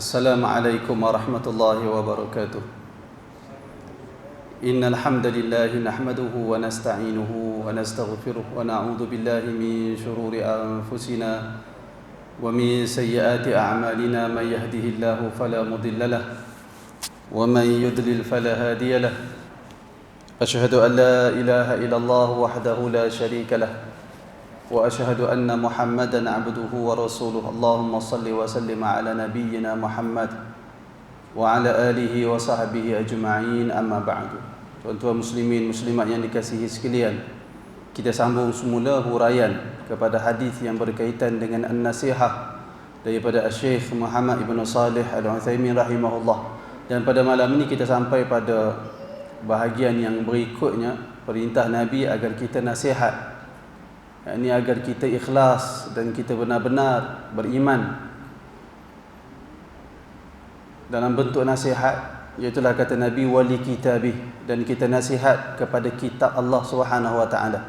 السلام عليكم ورحمة الله وبركاته. إن الحمد لله نحمده ونستعينه ونستغفره ونعوذ بالله من شرور أنفسنا ومن سيئات أعمالنا. من يهده الله فلا مضل له ومن يضلل فلا هادي له. أشهد أن لا إله إلا الله وحده لا شريك له وأشهد أن محمدا عبده ورسوله. اللهم صل وسلم على نبينا محمد وعلى آله وصحبه أجمعين. أما بعد. Tuan-tuan muslimin muslimat yang dikasihi sekalian, kita sambung semula huraian kepada hadis yang berkaitan dengan an-nasihah daripada Syekh Muhammad Ibn Salih Al-Utsaimin rahimahullah. Dan pada malam ini kita sampai pada bahagian yang berikutnya, perintah Nabi agar kita nasihat. Ini agar kita ikhlas dan kita benar-benar beriman dalam bentuk nasihat, iaitulah kata Nabi wali kitabih, dan kita nasihat kepada kitab Allah Subhanahu wa taala.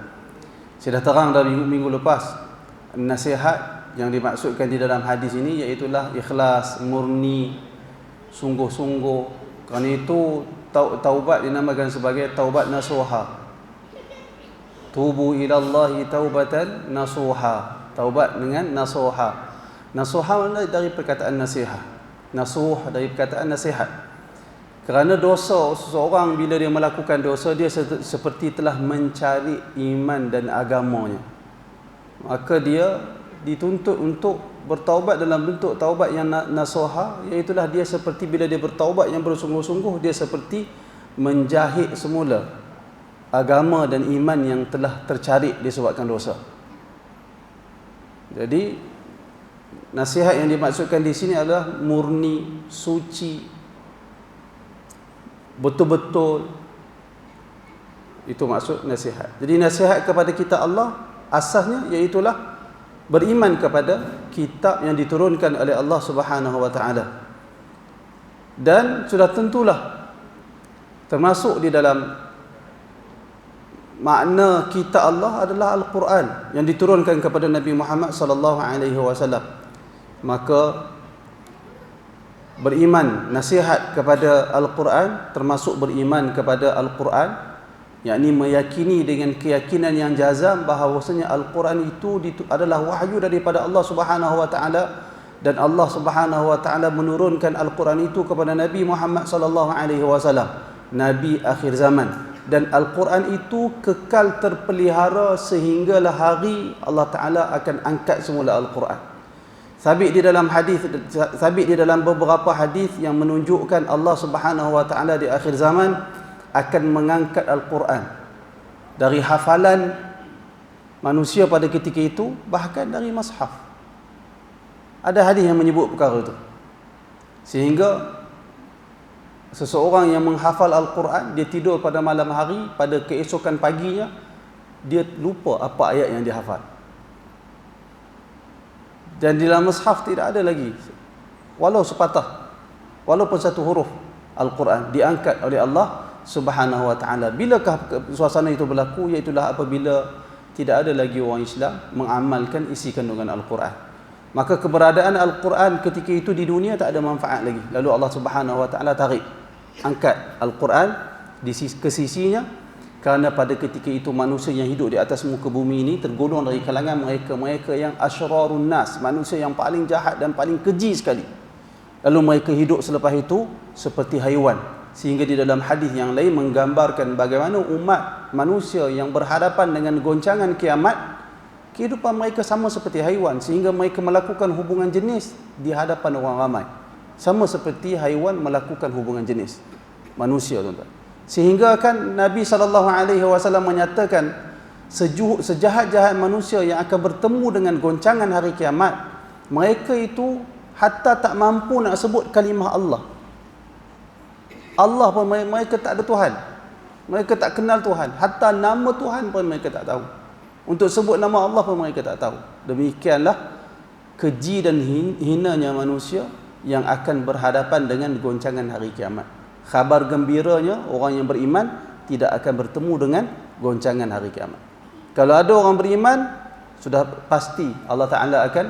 Saya dah terang dari minggu lepas, nasihat yang dimaksudkan di dalam hadis ini iaitulah ikhlas, murni, sungguh-sungguh. Kerana itu taubat dinamakan sebagai taubat nasuha. Tubu ilallahi taubatan nasuha. Taubat dengan nasuha. Nasuha dari perkataan nasihat. Nasuh dari perkataan nasihat. Kerana dosa, seseorang bila dia melakukan dosa, dia seperti telah mencari iman dan agamanya. Maka dia dituntut untuk bertaubat dalam bentuk taubat yang nasuha, iaitulah dia seperti bila dia bertaubat yang bersungguh-sungguh, dia seperti menjahit semula agama dan iman yang telah tercari disebabkan dosa. Jadi nasihat yang dimaksudkan di sini adalah murni, suci, betul-betul. Itu maksud nasihat. Jadi nasihat kepada kita Allah asasnya iaitulah beriman kepada kitab yang diturunkan oleh Allah Subhanahu wa taala. Dan sudah tentulah termasuk di dalam makna kitab Allah adalah Al-Quran yang diturunkan kepada Nabi Muhammad sallallahu alaihi wasallam. Maka beriman, nasihat kepada Al-Quran termasuk beriman kepada Al-Quran, yakni meyakini dengan keyakinan yang jazam bahawasanya Al-Quran itu adalah wahyu daripada Allah Subhanahu wa taala, dan Allah Subhanahu wa taala menurunkan Al-Quran itu kepada Nabi Muhammad sallallahu alaihi wasallam, nabi akhir zaman. Dan Al-Quran itu kekal terpelihara sehinggalah hari Allah Ta'ala akan angkat semula Al-Quran. Sabit di dalam beberapa hadis yang menunjukkan Allah Subhanahu wa taala di akhir zaman akan mengangkat Al-Quran dari hafalan manusia pada ketika itu, bahkan dari mushaf. Ada hadis yang menyebut perkara itu. Sehingga seseorang yang menghafal Al-Quran, dia tidur pada malam hari, pada keesokan paginya dia lupa apa ayat yang dia hafal. Dan di dalam mushaf tidak ada lagi walau sepatah, walaupun satu huruf Al-Quran diangkat oleh Allah Subhanahu wa taala. Bilakah suasana itu berlaku? Iaitulah apabila tidak ada lagi orang Islam mengamalkan isi kandungan Al-Quran. Maka keberadaan Al-Quran ketika itu di dunia tak ada manfaat lagi. Lalu Allah Subhanahu wa taala tarik, angkat Al-Quran ke sisinya, kerana pada ketika itu manusia yang hidup di atas muka bumi ini tergolong dari kalangan mereka yang asyrarun nas, manusia yang paling jahat dan paling keji sekali. Lalu mereka hidup selepas itu seperti haiwan, sehingga di dalam hadis yang lain menggambarkan bagaimana umat manusia yang berhadapan dengan goncangan kiamat, kehidupan mereka sama seperti haiwan, sehingga mereka melakukan hubungan jenis di hadapan orang ramai, sama seperti haiwan melakukan hubungan jenis manusia, tuan-tuan. Sehingga kan Nabi SAW menyatakan sejahat-jahat manusia yang akan bertemu dengan goncangan hari kiamat, mereka itu hatta tak mampu nak sebut kalimah Allah. Allah pun mereka tak ada Tuhan, mereka tak kenal Tuhan, hatta nama Tuhan pun mereka tak tahu. Untuk sebut nama Allah pun mereka tak tahu. Demikianlah keji dan hinanya manusia yang akan berhadapan dengan goncangan hari kiamat. Khabar gembiranya, orang yang beriman tidak akan bertemu dengan goncangan hari kiamat. Kalau ada orang beriman, sudah pasti Allah Ta'ala akan,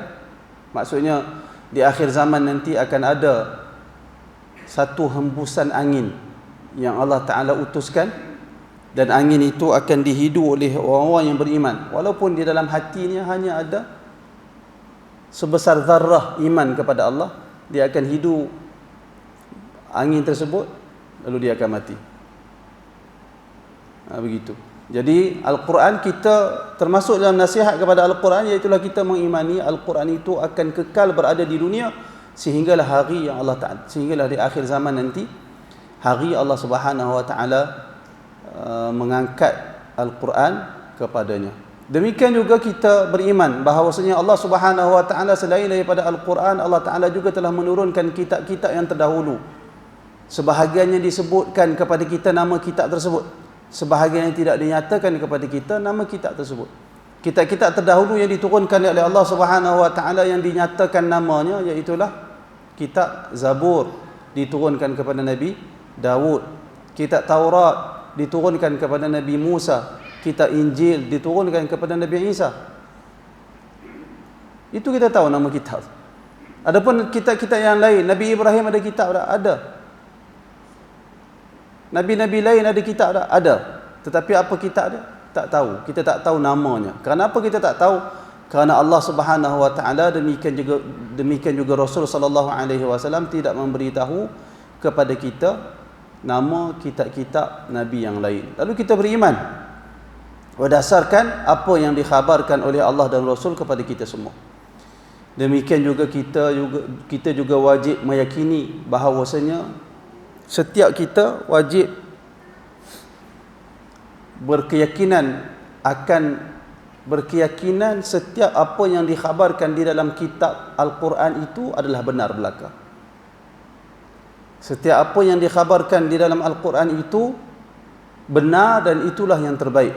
maksudnya di akhir zaman nanti akan ada satu hembusan angin yang Allah Ta'ala utuskan, dan angin itu akan dihidu oleh orang-orang yang beriman, walaupun di dalam hatinya hanya ada sebesar zarrah iman kepada Allah. Dia akan hidu angin tersebut, lalu dia akan mati. Begitu. Jadi Al-Quran, kita termasuk dalam nasihat kepada Al-Quran, iaitulah kita mengimani Al-Quran itu akan kekal berada di dunia sehinggalah hari yang Allah Ta'ala, sehinggalah di akhir zaman nanti, hari Allah Subhanahu Wa Ta'ala mengangkat Al-Quran kepadanya. Demikian juga kita beriman bahawasanya Allah Subhanahu Wa Ta'ala selain daripada Al-Quran, Allah Ta'ala juga telah menurunkan kitab-kitab yang terdahulu. Sebahagiannya disebutkan kepada kita nama kitab tersebut, sebahagian yang tidak dinyatakan kepada kita nama kitab tersebut. Kitab-kitab terdahulu yang diturunkan oleh Allah Subhanahu Wa Ta'ala yang dinyatakan namanya, iaitulah kitab Zabur, diturunkan kepada Nabi Daud. Kitab Taurat diturunkan kepada Nabi Musa. Kitab Injil diturunkan kepada Nabi Isa. Itu kita tahu nama kitab. Adapun kitab-kitab yang lain, Nabi Ibrahim ada kitab tak? Ada. Nabi-nabi lain ada kitab tak? Ada. Tetapi apa kitab dia? Tak tahu. Kita tak tahu namanya. Kenapa kita tak tahu? Kerana Allah Subhanahu Wa Ta'ala, demikian juga Rasul sallallahu alaihi wasallam tidak memberitahu kepada kita nama kitab-kitab nabi yang lain. Lalu kita beriman berdasarkan apa yang dikhabarkan oleh Allah dan Rasul kepada kita semua. Demikian juga kita juga wajib meyakini bahawasanya setiap kita wajib berkeyakinan setiap apa yang dikhabarkan di dalam kitab Al-Quran itu adalah benar belaka. Setiap apa yang dikhabarkan di dalam Al-Quran itu benar, dan itulah yang terbaik.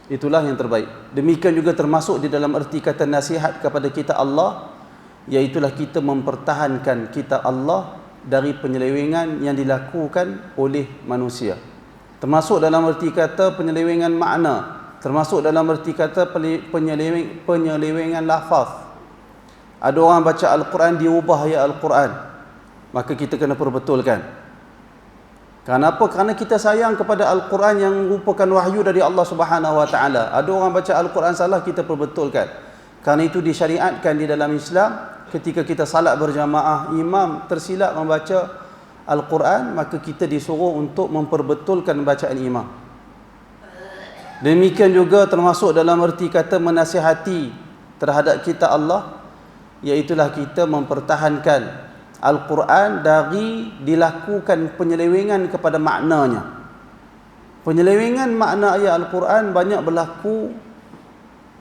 Itulah yang terbaik. Demikian juga termasuk di dalam erti kata nasihat kepada kita Allah, iaitulah kita mempertahankan kitab Allah dari penyelewengan yang dilakukan oleh manusia. Termasuk dalam erti kata penyelewengan makna, termasuk dalam erti kata penyelewengan lafaz. Ada orang baca Al-Quran, dia ubah ayat Al-Quran, maka kita kena perbetulkan. Kenapa? Kerana kita sayang kepada Al-Quran yang merupakan wahyu dari Allah Subhanahu Wa Ta'ala. Ada orang baca Al-Quran salah, kita perbetulkan. Kerana itu disyariatkan di dalam Islam, ketika kita salat berjamaah, imam tersilap membaca Al-Quran, maka kita disuruh untuk memperbetulkan bacaan imam. Demikian juga termasuk dalam erti kata menasihati terhadap kita Allah, iaitulah kita mempertahankan Al-Quran dari dilakukan penyelewengan kepada maknanya. Penyelewengan makna ayat Al-Quran banyak berlaku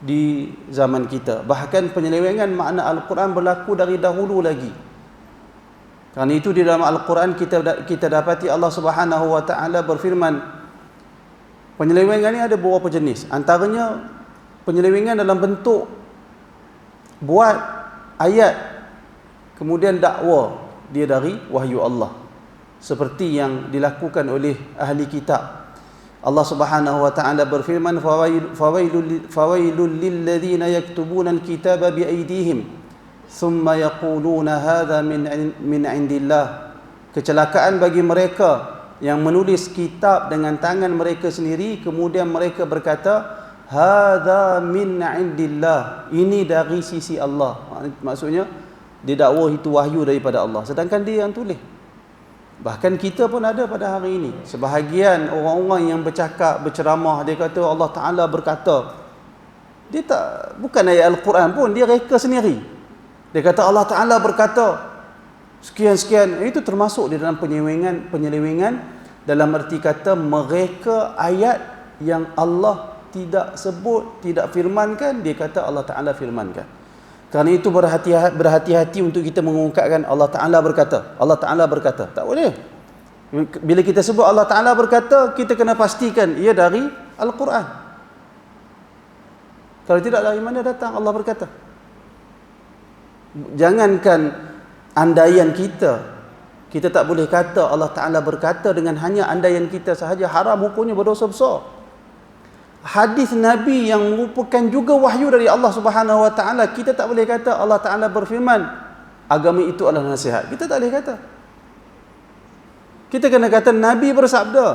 di zaman kita. Bahkan penyelewengan makna Al-Quran berlaku dari dahulu lagi. Kerana itu di dalam Al-Quran kita dapati Allah Subhanahu Wa Ta'ala berfirman, penyelewengan ini ada beberapa jenis. Antaranya penyelewengan dalam bentuk buat ayat kemudian dakwa dia dari wahyu Allah, seperti yang dilakukan oleh ahli kitab. Allah Subhanahu Wa Ta'ala berfirman, fawailul lilladzina yaktubuna alkitaba biaydihim thumma yaquluna hadha min indillah. Kecelakaan bagi mereka yang menulis kitab dengan tangan mereka sendiri, kemudian mereka berkata hadha min indillah, ini dari sisi Allah. Maksudnya didakwa itu wahyu daripada Allah, sedangkan dia yang tulis. Bahkan kita pun ada pada hari ini sebahagian orang-orang yang berceramah, dia kata Allah Ta'ala berkata. Dia bukan ayat Al-Quran pun, dia reka sendiri. Dia kata Allah Ta'ala berkata sekian-sekian. Itu termasuk di dalam penyelewengan dalam erti kata mereka ayat yang Allah tidak sebut, tidak firmankan, dia kata Allah Ta'ala firmankan. Kerana itu berhati-hati untuk kita mengungkapkan Allah Ta'ala berkata, Allah Ta'ala berkata. Tak boleh. Bila kita sebut Allah Ta'ala berkata, kita kena pastikan ia dari Al-Quran. Kalau tidak, dari mana datang Allah berkata? Jangankan andaian kita tak boleh kata Allah Ta'ala berkata dengan hanya andaian kita sahaja, haram hukumnya, berdosa besar. hadis Nabi yang merupakan juga wahyu dari Allah Subhanahu wa taala, kita tak boleh kata Allah Taala berfirman agama itu adalah nasihat. Kita tak boleh kata. Kita kena kata Nabi bersabda.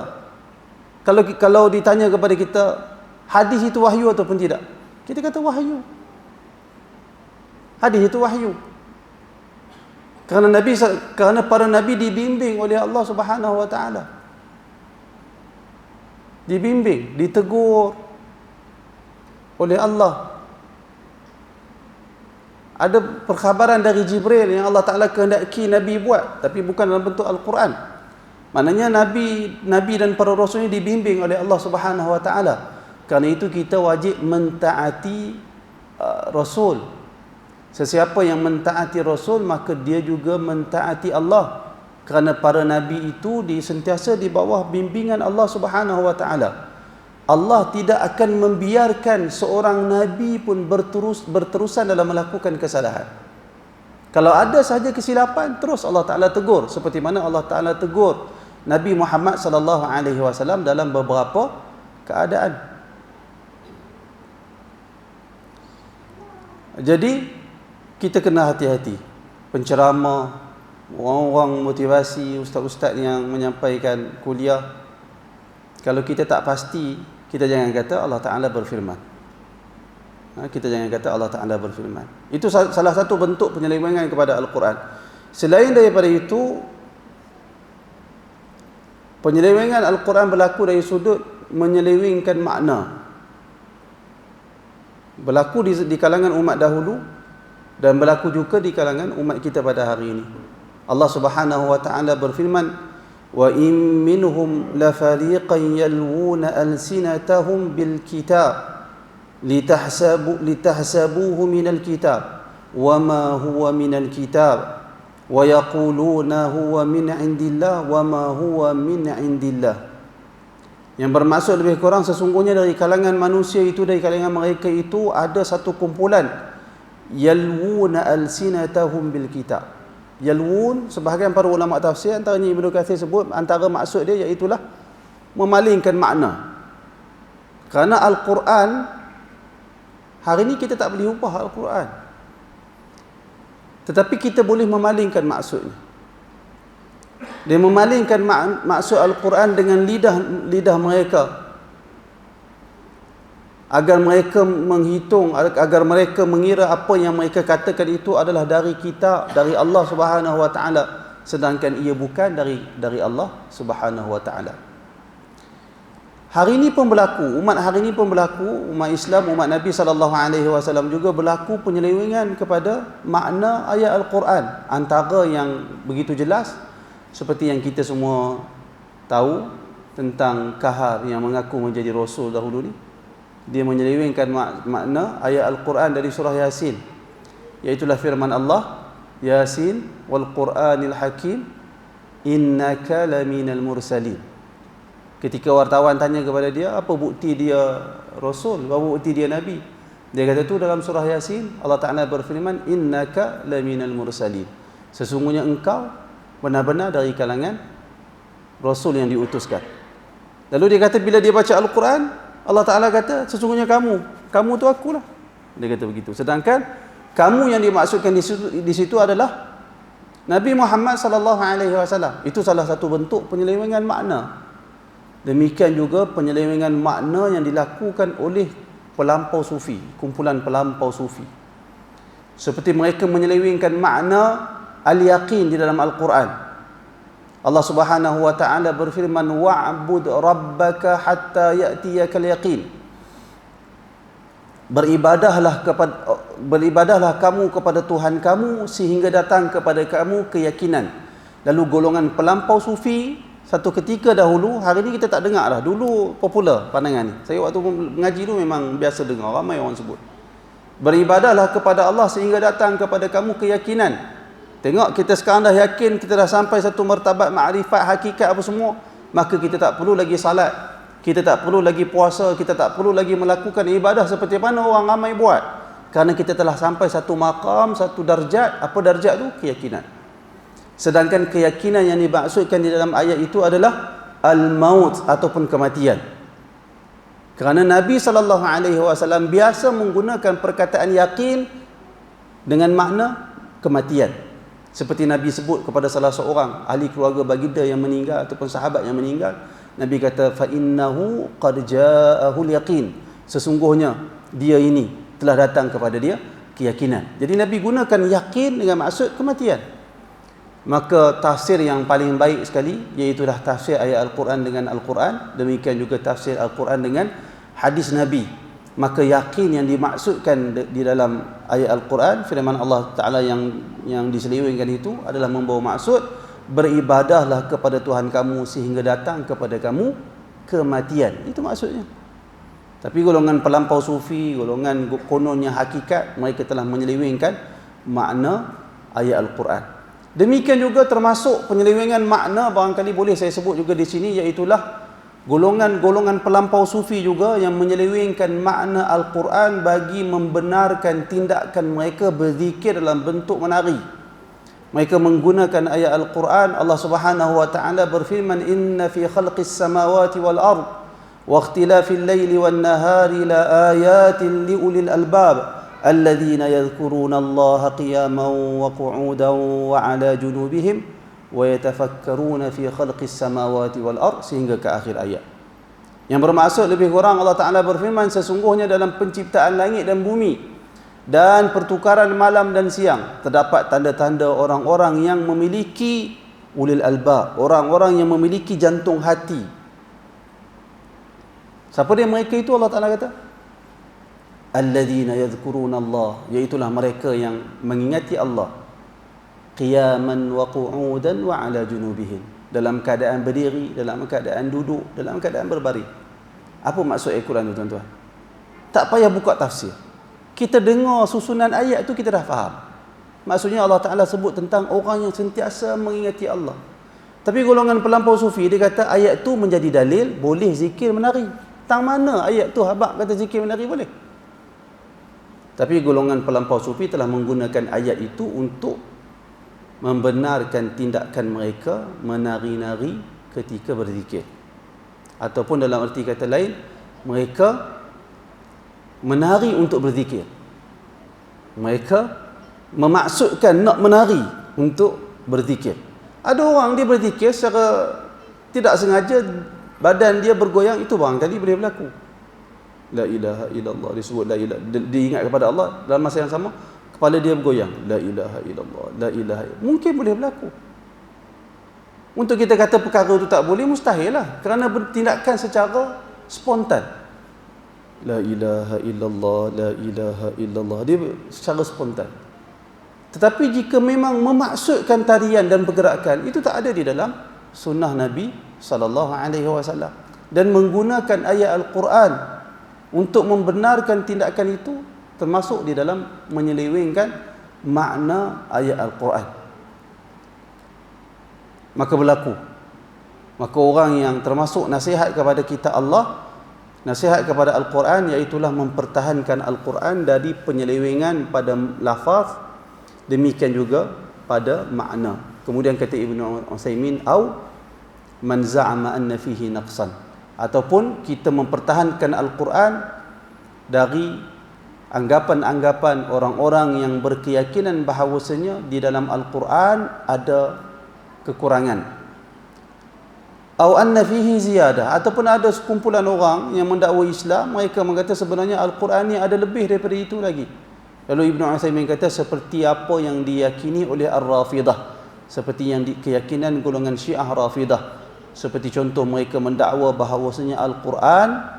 Kalau ditanya kepada kita, hadis itu wahyu ataupun tidak? Kita kata wahyu. Hadis itu wahyu. Kerana para nabi dibimbing oleh Allah Subhanahu wa taala. Dibimbing, ditegur oleh Allah. Ada perkhabaran dari Jibril yang Allah Taala kehendaki Nabi buat, tapi bukan dalam bentuk Al-Quran. Maknanya Nabi dan para rasul ini dibimbing oleh Allah Subhanahu wa taala. Kerana itu kita wajib mentaati Rasul. Sesiapa yang mentaati Rasul, maka dia juga mentaati Allah. Kerana para nabi itu sentiasa di bawah bimbingan Allah Subhanahu wa taala. Allah tidak akan membiarkan seorang nabi pun berterusan dalam melakukan kesalahan. Kalau ada sahaja kesilapan, terus Allah Taala tegur, seperti mana Allah Taala tegur Nabi Muhammad sallallahu alaihi wasallam dalam beberapa keadaan. Jadi kita kena hati-hati. Penceramah, orang-orang motivasi, ustaz-ustaz yang menyampaikan kuliah, kalau kita tak pasti, kita jangan kata Allah Ta'ala berfirman. Kita jangan kata Allah Ta'ala berfirman. Itu salah satu bentuk penyelewengan kepada Al-Quran. Selain daripada itu, penyelewengan Al-Quran berlaku dari sudut menyelewengkan makna. Berlaku di kalangan umat dahulu dan berlaku juga di kalangan umat kita pada hari ini. Allah Subhanahu wa taala berfirman, "Wa in minhum la fariqan yalwuna alsinatahum bil kitab litahsabuhu minal kitab wa ma huwa minal kitab wa yaquluna huwa min indillah wa ma huwa min indillah." Yang bermaksud lebih kurang sesungguhnya dari kalangan manusia itu, dari kalangan mereka itu ada satu kumpulan yalwuna alsinatahum bil kitab. Yalwun, sebahagian para ulama tafsir antaranya Ibnu Katsir sebut antara maksud dia iaitulah memalingkan makna. Kerana Al-Quran hari ini kita tak boleh ubah Al-Quran, tetapi kita boleh memalingkan maksudnya. Dia memalingkan maksud Al-Quran dengan lidah mereka, agar mereka menghitung, agar mereka mengira apa yang mereka katakan itu adalah dari kitab, dari Allah Subhanahu wa taala, sedangkan ia bukan dari Allah Subhanahu wa taala. Hari ini pun berlaku, umat Islam, umat Nabi sallallahu alaihi wasallam juga berlaku penyelewengan kepada makna ayat Al-Quran. Antara yang begitu jelas seperti yang kita semua tahu tentang Kahar yang mengaku menjadi Rasul dahulu ni. Dia menyelewengkan makna ayat Al-Quran dari surah Yasin, iaitulah firman Allah, Yasin wal Qur'anil Hakim innaka laminal mursalin. Ketika wartawan tanya kepada dia, apa bukti dia Rasul, apa bukti dia Nabi, dia kata tu dalam surah Yasin Allah Ta'ala berfirman innaka laminal mursalin, sesungguhnya engkau benar-benar dari kalangan Rasul yang diutuskan. Lalu dia kata bila dia baca Al-Quran, Allah Ta'ala kata sesungguhnya kamu tu akulah, dia kata begitu. Sedangkan kamu yang dimaksudkan di situ adalah Nabi Muhammad sallallahu alaihi wasallam. Itu salah satu bentuk penyelewengan makna. Demikian juga penyelewengan makna yang dilakukan oleh pelampau sufi, kumpulan pelampau sufi. Seperti mereka menyelewengkan makna al-yaqin di dalam Al-Quran. Allah Subhanahu wa taala berfirman, wa'bud rabbaka hatta ya'tiyakal yaqin. Beribadahlah kamu kepada Tuhan kamu sehingga datang kepada kamu keyakinan. Lalu golongan pelampau sufi satu ketika dahulu, hari ini kita tak dengar dah. Dulu popular pandangan ni. Saya waktu mengaji tu memang biasa dengar, ramai orang sebut. Beribadahlah kepada Allah sehingga datang kepada kamu keyakinan. Tengok, kita sekarang dah yakin, kita dah sampai satu martabat makrifat, hakikat apa semua, maka kita tak perlu lagi salat, kita tak perlu lagi puasa, kita tak perlu lagi melakukan ibadah seperti mana orang ramai buat. Kerana kita telah sampai satu maqam, satu darjat. Apa darjat tu? Keyakinan. Sedangkan keyakinan yang dimaksudkan di dalam ayat itu adalah al-maut ataupun kematian. Kerana Nabi SAW biasa menggunakan perkataan yakin dengan makna kematian. Seperti Nabi sebut kepada salah seorang ahli keluarga baginda yang meninggal ataupun sahabat yang meninggal, Nabi kata fa innahu qad ja'ahul yaqin. Sesungguhnya dia ini telah datang kepada dia keyakinan. Jadi Nabi gunakan yakin dengan maksud kematian. Maka tafsir yang paling baik sekali iaitulah tafsir ayat Al-Quran dengan Al-Quran, demikian juga tafsir Al-Quran dengan hadis Nabi. Maka yakin yang dimaksudkan di dalam ayat Al-Quran, firman Allah Ta'ala yang diselewengkan itu adalah membawa maksud beribadahlah kepada Tuhan kamu sehingga datang kepada kamu kematian. Itu maksudnya. Tapi golongan pelampau sufi, golongan kononnya hakikat, mereka telah menyelewengkan makna ayat Al-Quran. Demikian juga termasuk penyelewengan makna, barangkali boleh saya sebut juga di sini, iaitulah golongan-golongan pelampau sufi juga yang menyelewengkan makna Al-Quran bagi membenarkan tindakan mereka berzikir dalam bentuk menari. Mereka menggunakan ayat Al-Quran. Allah Subhanahu wa taala berfirman, inna fi khalqis samawati wal ard wa ikhtilafil laili wan nahari la ayatin li ulil albab alladzina yadhkuruna Allaha qiyaman wa qu'udan wa 'ala junubihim wa yatafakkaruna fi khalqis samawati wal ard, sehingga ke akhir ayat. Yang bermaksud lebih kurang Allah Ta'ala berfirman, sesungguhnya dalam penciptaan langit dan bumi dan pertukaran malam dan siang terdapat tanda-tanda orang-orang yang memiliki ulil albab, orang-orang yang memiliki jantung hati. Siapa dia mereka itu? Allah Ta'ala kata alladzina yadhkuruna Allah, iaitulah mereka yang mengingati Allah qiyaman wa qu'udan wa 'ala junubihim, dalam keadaan berdiri, dalam keadaan duduk, dalam keadaan berbaring. Apa maksud Al-Quran itu, tuan-tuan? Tak payah buka tafsir. Kita dengar susunan ayat tu kita dah faham. Maksudnya Allah Ta'ala sebut tentang orang yang sentiasa mengingati Allah. Tapi golongan pelampau sufi, dia kata ayat tu menjadi dalil boleh zikir menari. Tang mana ayat tu habaq kata zikir menari boleh? Tapi golongan pelampau sufi telah menggunakan ayat itu untuk membenarkan tindakan mereka menari-nari ketika berzikir. Ataupun dalam arti kata lain, mereka menari untuk berzikir. Mereka memaksudkan nak menari untuk berzikir. Ada orang dia berzikir secara tidak sengaja, badan dia bergoyang, itu barangkali boleh berlaku. La ilaha illallah, disebut la ilaha, diingat kepada Allah, dalam masa yang sama kepala dia bergoyang, la ilaha illallah, la ilaha illallah. Mungkin boleh berlaku. Untuk kita kata perkara itu tak boleh, mustahil lah, kerana bertindakan secara spontan. La ilaha illallah, la ilaha illallah, dia secara spontan. Tetapi jika memang memaksudkan tarian dan pergerakan, itu tak ada di dalam sunnah Nabi SAW. Dan menggunakan ayat Al-Quran untuk membenarkan tindakan itu termasuk di dalam menyelewengkan makna ayat Al-Quran. Maka berlaku. Maka orang yang termasuk nasihat kepada kita Allah, nasihat kepada Al-Quran, iaitulah mempertahankan Al-Quran dari penyelewengan pada lafaz, demikian juga pada makna. Kemudian kata Ibnu Utsaimin, au man za'ama anna fihi naqsan, ataupun kita mempertahankan Al-Quran dari anggapan-anggapan orang-orang yang berkeyakinan bahawasanya di dalam Al-Quran ada kekurangan. Au anna fihi ziyadah, ataupun ada sekumpulan orang yang mendakwa Islam, mereka mengata sebenarnya Al-Quran ni ada lebih daripada itu lagi. Lalu Ibnu Utsaimin kata seperti apa yang diyakini oleh Ar-Rafidah, seperti yang keyakinan golongan Syiah Rafidah. Seperti contoh, mereka mendakwa bahawasanya Al-Quran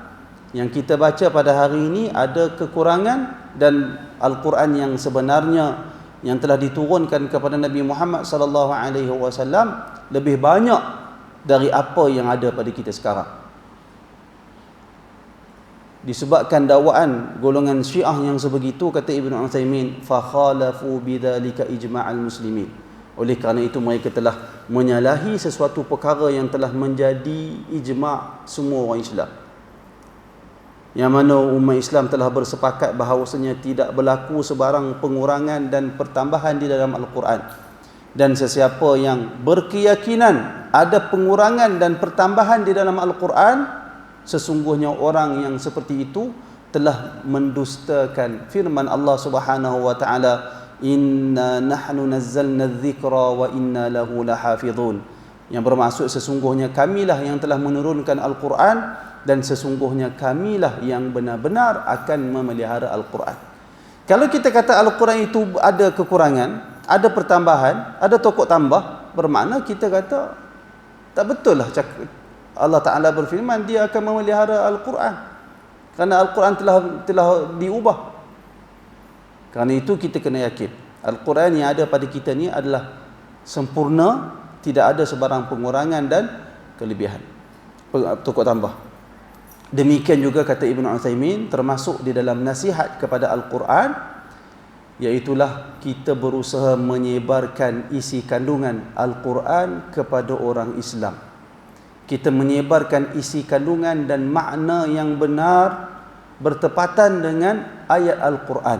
yang kita baca pada hari ini ada kekurangan, dan Al-Quran yang sebenarnya yang telah diturunkan kepada Nabi Muhammad SAW lebih banyak dari apa yang ada pada kita sekarang. Disebabkan dakwaan golongan Syiah yang sebegitu, kata Ibnu Utsaimin, fa khalafu bidzalika ijma'al muslimin. Oleh kerana itu mereka telah menyalahi sesuatu perkara yang telah menjadi ijma' semua orang Islam, yang mana umat Islam telah bersepakat bahawasanya tidak berlaku sebarang pengurangan dan pertambahan di dalam Al-Quran. Dan sesiapa yang berkeyakinan ada pengurangan dan pertambahan di dalam Al-Quran, sesungguhnya orang yang seperti itu telah mendustakan firman Allah Subhanahu wa taala, inna nahnu nazzalna adh-dhikra wa inna lahu lahafizun, yang bermaksud sesungguhnya kamilah yang telah menurunkan Al-Quran dan sesungguhnya kamilah yang benar-benar akan memelihara Al-Quran. Kalau kita kata Al-Quran itu ada kekurangan, ada pertambahan, ada tokok tambah, bermakna kita kata tak betul lah Allah Ta'ala berfirman dia akan memelihara Al-Quran, kerana Al-Quran telah diubah. Kerana itu kita kena yakin Al-Quran yang ada pada kita ni adalah sempurna, tidak ada sebarang pengurangan dan kelebihan, tokok tambah. Demikian juga kata Ibn Uthaymin, termasuk di dalam nasihat kepada Al-Quran, iaitulah kita berusaha menyebarkan isi kandungan Al-Quran kepada orang Islam. Kita menyebarkan isi kandungan dan makna yang benar bertepatan dengan ayat Al-Quran.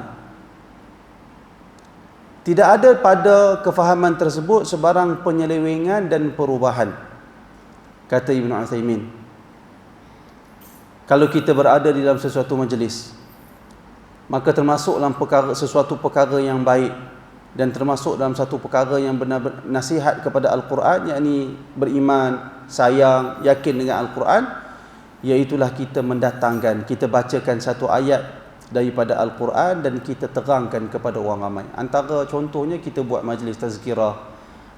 Tidak ada pada kefahaman tersebut sebarang penyelewengan dan perubahan, kata Ibn Uthaymin. Kalau kita berada di dalam sesuatu majlis, maka termasuk dalam sesuatu perkara yang baik dan termasuk dalam satu perkara yang benar-benar nasihat kepada Al-Quran, yakni beriman, sayang, yakin dengan Al-Quran, iaitulah kita mendatangkan, kita bacakan satu ayat daripada Al-Quran dan kita terangkan kepada orang ramai. Antara contohnya kita buat majlis tazkirah,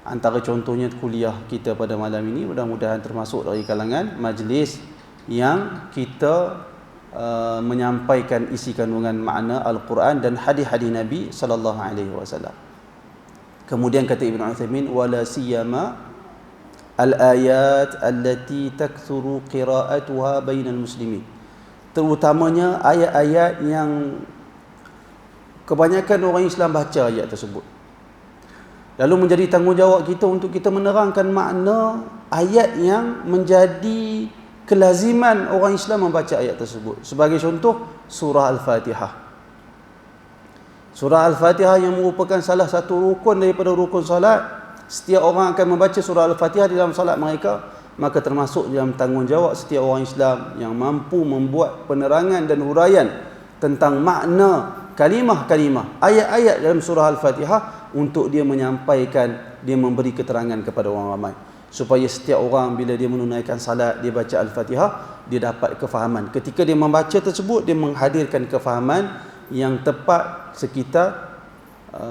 antara contohnya kuliah kita pada malam ini, mudah-mudahan termasuk dari kalangan majlis yang kita menyampaikan isi kandungan makna Al-Quran dan hadis-hadis Nabi sallallahu alaihi wasallam. Kemudian kata Ibn Uthaymin, wala siyama al-ayat allati takthuru qira'atuha bainal muslimin, terutamanya ayat-ayat yang kebanyakan orang Islam baca ayat tersebut. Lalu menjadi tanggungjawab kita untuk kita menerangkan makna ayat yang menjadi kelaziman orang Islam membaca ayat tersebut. Sebagai contoh, surah Al-Fatihah. Surah Al-Fatihah yang merupakan salah satu rukun daripada rukun salat. Setiap orang akan membaca surah Al-Fatihah di dalam salat mereka, maka termasuk dalam tanggungjawab setiap orang Islam yang mampu membuat penerangan dan huraian tentang makna kalimah-kalimah ayat-ayat dalam surah Al-Fatihah untuk dia menyampaikan, dia memberi keterangan kepada orang ramai, supaya setiap orang bila dia menunaikan salat, dia baca Al-Fatihah, dia dapat kefahaman. Ketika dia membaca tersebut, dia menghadirkan kefahaman yang tepat sekitar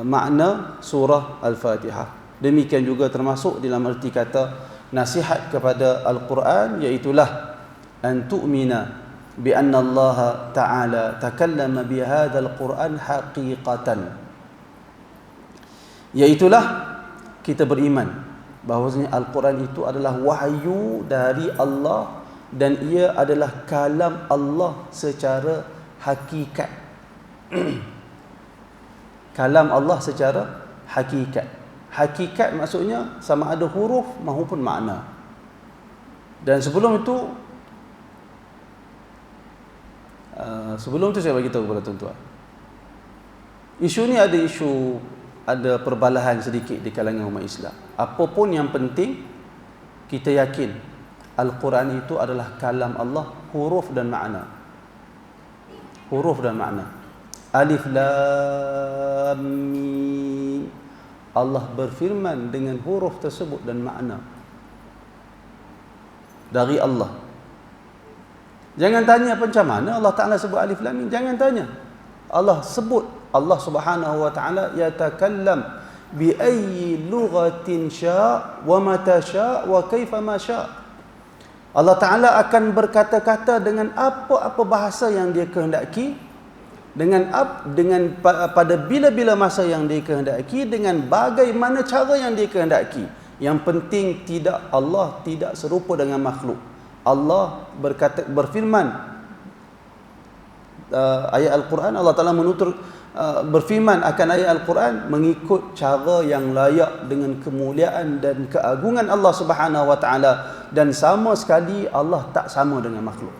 makna surah Al-Fatihah. Demikian juga termasuk dalam arti kata nasihat kepada Al-Quran, iaitulah an tu'mina bi anna Allah Ta'ala takallama bi hadzal Quran haqiqatan, iaitulah kita beriman bahawasanya Al-Quran itu adalah wahyu dari Allah dan ia adalah kalam Allah secara hakikat. Kalam Allah secara hakikat. Hakikat maksudnya sama ada huruf maupun makna. Dan sebelum itu saya bagi tahu kepada tuan-tuan, isu ni ada perbalahan sedikit di kalangan umat Islam. Apapun yang penting, kita yakin Al-Quran itu adalah kalam Allah, huruf dan makna. Huruf dan makna. Alif Lam Mim. Allah berfirman dengan huruf tersebut dan makna dari Allah. Jangan tanya macam mana Allah Ta'ala sebut Alif Lam Mim. Jangan tanya. Allah sebut, Allah Subhanahu wa Ta'ala yatakallam bi ayyi lughatin syaa' wa mata syaa' wa kaifa ma syaa'. Allah Ta'ala akan berkata-kata dengan apa-apa bahasa yang dia kehendaki, dengan pada bila-bila masa yang dia kehendaki, dengan bagaimana cara yang dia kehendaki. Yang penting Allah tidak serupa dengan makhluk. Allah berfirman, ayat Al-Quran, Allah Ta'ala menutur berfirman akan ayat Al-Quran mengikut cara yang layak dengan kemuliaan dan keagungan Allah Subhanahu wa Ta'ala, dan sama sekali Allah tak sama dengan makhluk.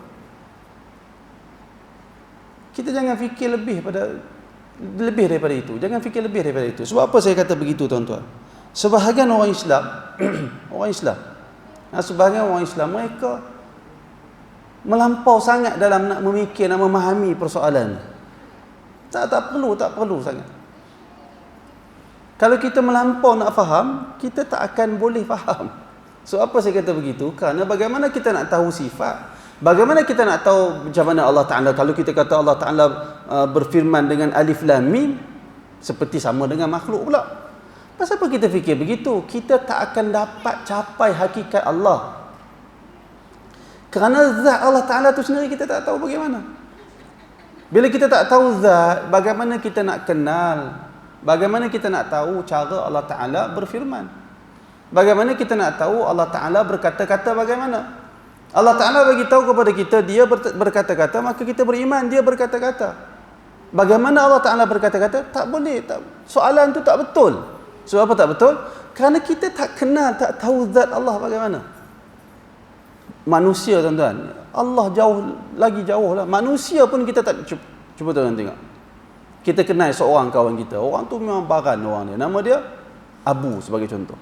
Kita jangan fikir lebih daripada itu. Jangan fikir lebih daripada itu. Sebab apa saya kata begitu, tuan-tuan? Sebahagian orang Islam sebahagian orang Islam mereka melampau sangat dalam nak memikir, nak memahami persoalan. Tak perlu sangat. Kalau kita melampau nak faham, kita tak akan boleh faham. So apa saya kata begitu? Kerana bagaimana kita nak tahu sifat, bagaimana kita nak tahu macam mana Allah Ta'ala, kalau kita kata Allah Ta'ala berfirman dengan alif lam mim, seperti sama dengan makhluk pula. Pasal apa kita fikir begitu? Kita tak akan dapat capai hakikat Allah. Kerana zat Allah Ta'ala tu sendiri kita tak tahu bagaimana. Bila kita tak tahu zat, bagaimana kita nak kenal? Bagaimana kita nak tahu cara Allah Ta'ala berfirman? Bagaimana kita nak tahu Allah Ta'ala berkata-kata bagaimana? Allah Ta'ala bagi tahu kepada kita dia berkata-kata, maka kita beriman dia berkata-kata. Bagaimana Allah Ta'ala berkata-kata? Tak boleh. Soalan tu tak betul. Sebab apa tak betul? Kerana kita tak kenal, tak tahu zat Allah bagaimana. Manusia tuan-tuan, Allah lagi jauh lah. Manusia pun kita tak, cuba tuan-tuan tengok. Kita kenal seorang kawan kita, orang tu memang baran orang dia, nama dia Abu sebagai contoh.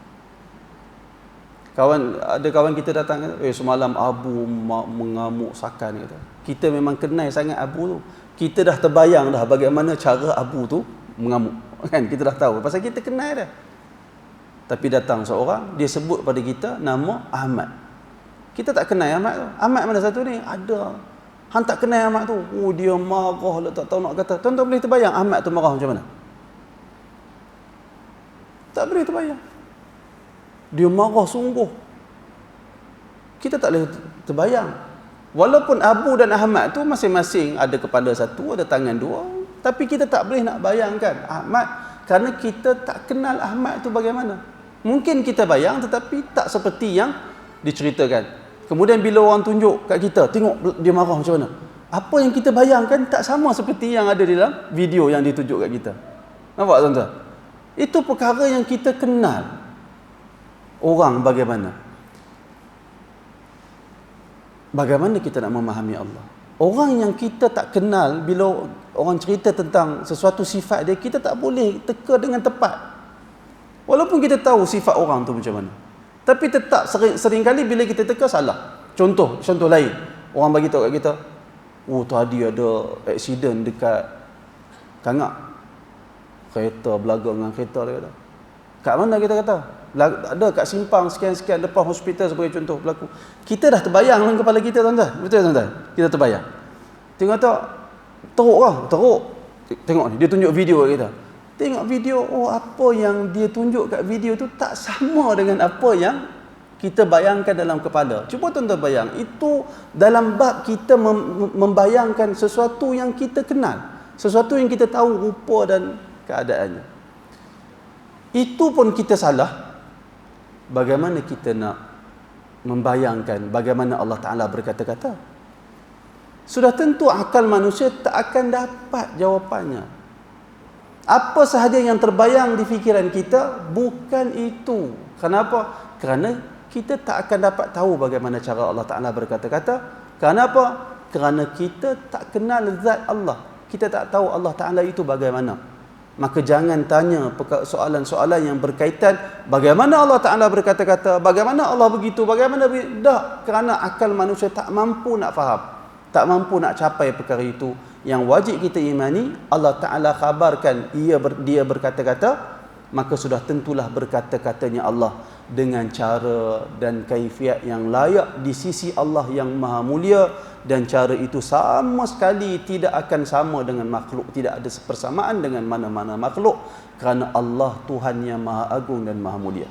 Ada kawan kita datang, semalam Abu mengamuk sakan, kata. Kita memang kenal sangat Abu tu. Kita dah terbayang dah bagaimana cara Abu tu mengamuk, kan? Kita dah tahu pasal kita kenal dah. Tapi datang seorang, dia sebut pada kita nama Ahmad. Kita tak kenal Ahmad tu. Ahmad mana satu ni? Ada. Hang tak kenal Ahmad tu. Oh, dia marah lah, tak tahu nak kata. Tuan-tuan boleh terbayang Ahmad tu marah macam mana? Tak boleh terbayang. Dia marah sungguh. Kita tak boleh terbayang. Walaupun Abu dan Ahmad tu masing-masing ada kepala satu, ada tangan dua, tapi kita tak boleh nak bayangkan Ahmad, kerana kita tak kenal Ahmad tu bagaimana. Mungkin kita bayang tetapi tak seperti yang diceritakan. Kemudian bila orang tunjuk kat kita, tengok dia marah macam mana. Apa yang kita bayangkan tak sama seperti yang ada dalam video yang ditunjuk kat kita. Nampak tuan-tuan? Itu perkara yang kita kenal orang bagaimana. Bagaimana kita nak memahami Allah? Orang yang kita tak kenal, bila orang cerita tentang sesuatu sifat dia, kita tak boleh teka dengan tepat. Walaupun kita tahu sifat orang tu macam mana. Tapi tetap seringkali bila kita teka salah. Contoh lain. Orang bagi tahu kat kita, oh tadi ada aksiden dekat Kangak. Kereta berlaga dengan kereta dia kata. Kat mana kita kata? Ada kat simpang sekian-sekian depan hospital sebagai contoh berlaku. Kita dah terbayang dalam kepala kita tuan-tuan. Betul tuan-tuan? Kita terbayang. Tengok tak? Teruk. Tengok ni, dia tunjuk video kat kita. Tengok video, oh apa yang dia tunjuk kat video tu tak sama dengan apa yang kita bayangkan dalam kepala. Cuba tuan-tuan bayang, itu dalam bab kita membayangkan sesuatu yang kita kenal, sesuatu yang kita tahu rupa dan keadaannya. Itu pun kita salah. Bagaimana kita nak membayangkan bagaimana Allah Ta'ala berkata-kata? Sudah tentu akal manusia tak akan dapat jawapannya. Apa sahaja yang terbayang di fikiran kita bukan itu. Kenapa? Kerana kita tak akan dapat tahu bagaimana cara Allah Ta'ala berkata-kata. Kenapa? Kerana kita tak kenal zat Allah. Kita tak tahu Allah Ta'ala itu bagaimana. Maka jangan tanya soalan-soalan yang berkaitan bagaimana Allah Ta'ala berkata-kata, bagaimana Allah begitu, bagaimana dah, kerana akal manusia tak mampu nak faham, tak mampu nak capai perkara itu. Yang wajib kita imani, Allah Ta'ala khabarkan dia berkata-kata, maka sudah tentulah berkata-katanya Allah dengan cara dan kaifiat yang layak di sisi Allah yang maha mulia, dan cara itu sama sekali tidak akan sama dengan makhluk, tidak ada persamaan dengan mana-mana makhluk, kerana Allah Tuhan yang maha agung dan maha mulia.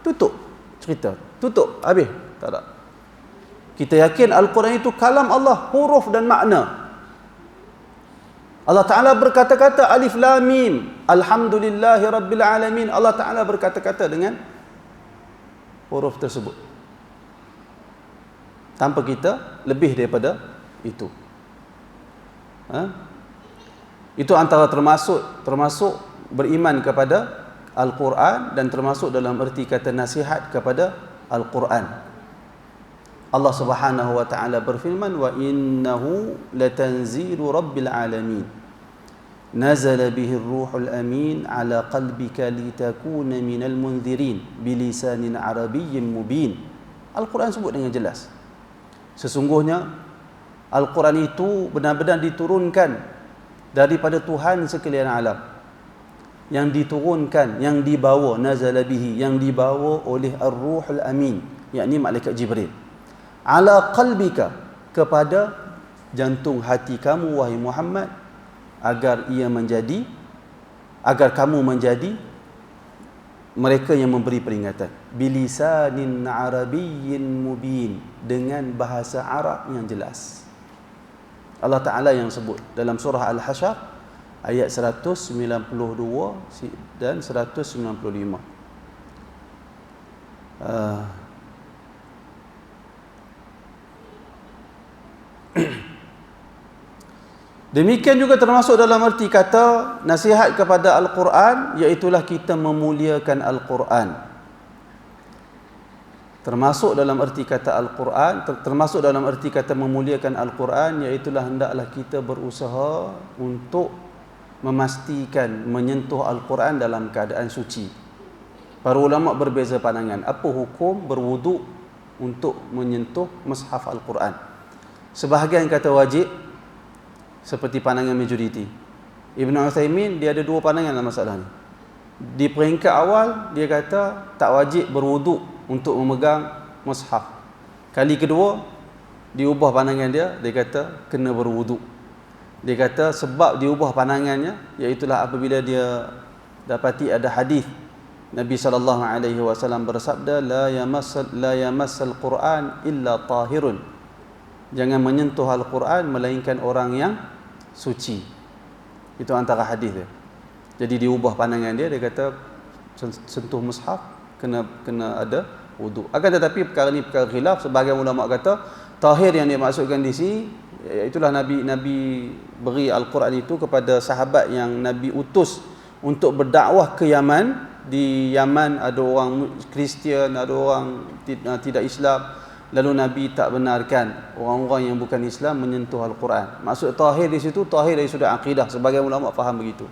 Tutup cerita, tutup, habis, tak ada. Kita yakin Al-Quran itu kalam Allah, huruf dan makna. Allah Ta'ala berkata-kata alif lam mim, alhamdulillahi rabbil alamin. Allah Ta'ala berkata-kata dengan huruf tersebut, tanpa kita lebih daripada itu. Itu antara termasuk beriman kepada Al-Quran, dan termasuk dalam erti kata nasihat kepada Al-Quran. Allah Subhanahu wa Ta'ala berfirman, wa innahu latanzilu rabbil alamin, nazala bihi ar-ruhul amin ala qalbika litakuna minal munzirin bilisanin arabiyyin mubin. Al-Quran sebut dengan jelas, sesungguhnya Al-Quran itu benar-benar diturunkan daripada Tuhan sekalian alam, yang diturunkan, yang dibawa, nazala bihi, yang dibawa oleh Ar-Ruhul Amin, yakni malaikat Jibril, ala qalbika, kepada jantung hati kamu wahai Muhammad, agar kamu menjadi mereka yang memberi peringatan, bilisanin arabiyyin mubin, dengan bahasa Arab yang jelas. Allah Ta'ala yang sebut dalam surah Al-Hasyr ayat 192 dan 195. Demikian juga termasuk dalam arti kata nasihat kepada Al-Quran, iaitulah kita memuliakan Al-Quran. Termasuk dalam arti kata Al-Quran, termasuk dalam arti kata memuliakan Al-Quran, iaitulah hendaklah kita berusaha untuk memastikan menyentuh Al-Quran dalam keadaan suci. Para ulama berbeza pandangan, apa hukum berwuduk untuk menyentuh mushaf Al-Quran. Sebahagian kata wajib, seperti pandangan majoriti. Ibn Uthaymin dia ada dua pandangan dalam masalah ni. Di peringkat awal dia kata tak wajib berwuduk untuk memegang mushaf. Kali kedua diubah pandangan dia kata kena berwuduk. Dia kata sebab diubah pandangannya, iaitulah apabila dia dapati ada hadis Nabi SAW bersabda, la yamassal Quran illa tahirun, jangan menyentuh Al-Quran melainkan orang yang suci. Itu antara hadis dia. Jadi diubah pandangan dia kata sentuh mushaf kena ada wuduk. Akan tetapi perkara ni perkara khilaf. Sebahagian ulama kata tahir yang dimaksudkan di sini, itulah Nabi beri Al-Quran itu kepada sahabat yang Nabi utus untuk berdakwah ke Yaman. Di Yaman ada orang Kristian, ada orang tidak Islam. Lalu Nabi tak benarkan orang-orang yang bukan Islam menyentuh Al-Quran. Maksud tahir di situ, tahir dari sudut akidah. Sebagian ulama faham begitu.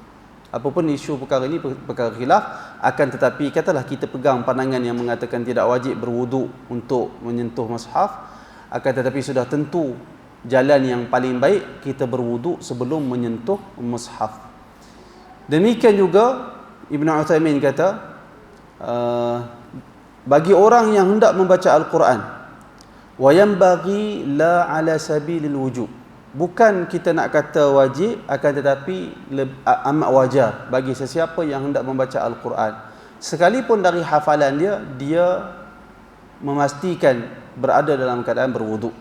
Apapun isu perkara ini perkara khilaf, akan tetapi katalah kita pegang pandangan yang mengatakan tidak wajib berwuduk untuk menyentuh mushaf, akan tetapi sudah tentu jalan yang paling baik kita berwuduk sebelum menyentuh mushaf. Demikian juga Ibn Uthaymin kata bagi orang yang hendak membaca Al-Quran, wa yanbaghi la ala sabilil wujub, bukan kita nak kata wajib, akan tetapi amat wajar bagi sesiapa yang hendak membaca Al-Quran, sekalipun dari hafalan dia memastikan berada dalam keadaan berwuduk.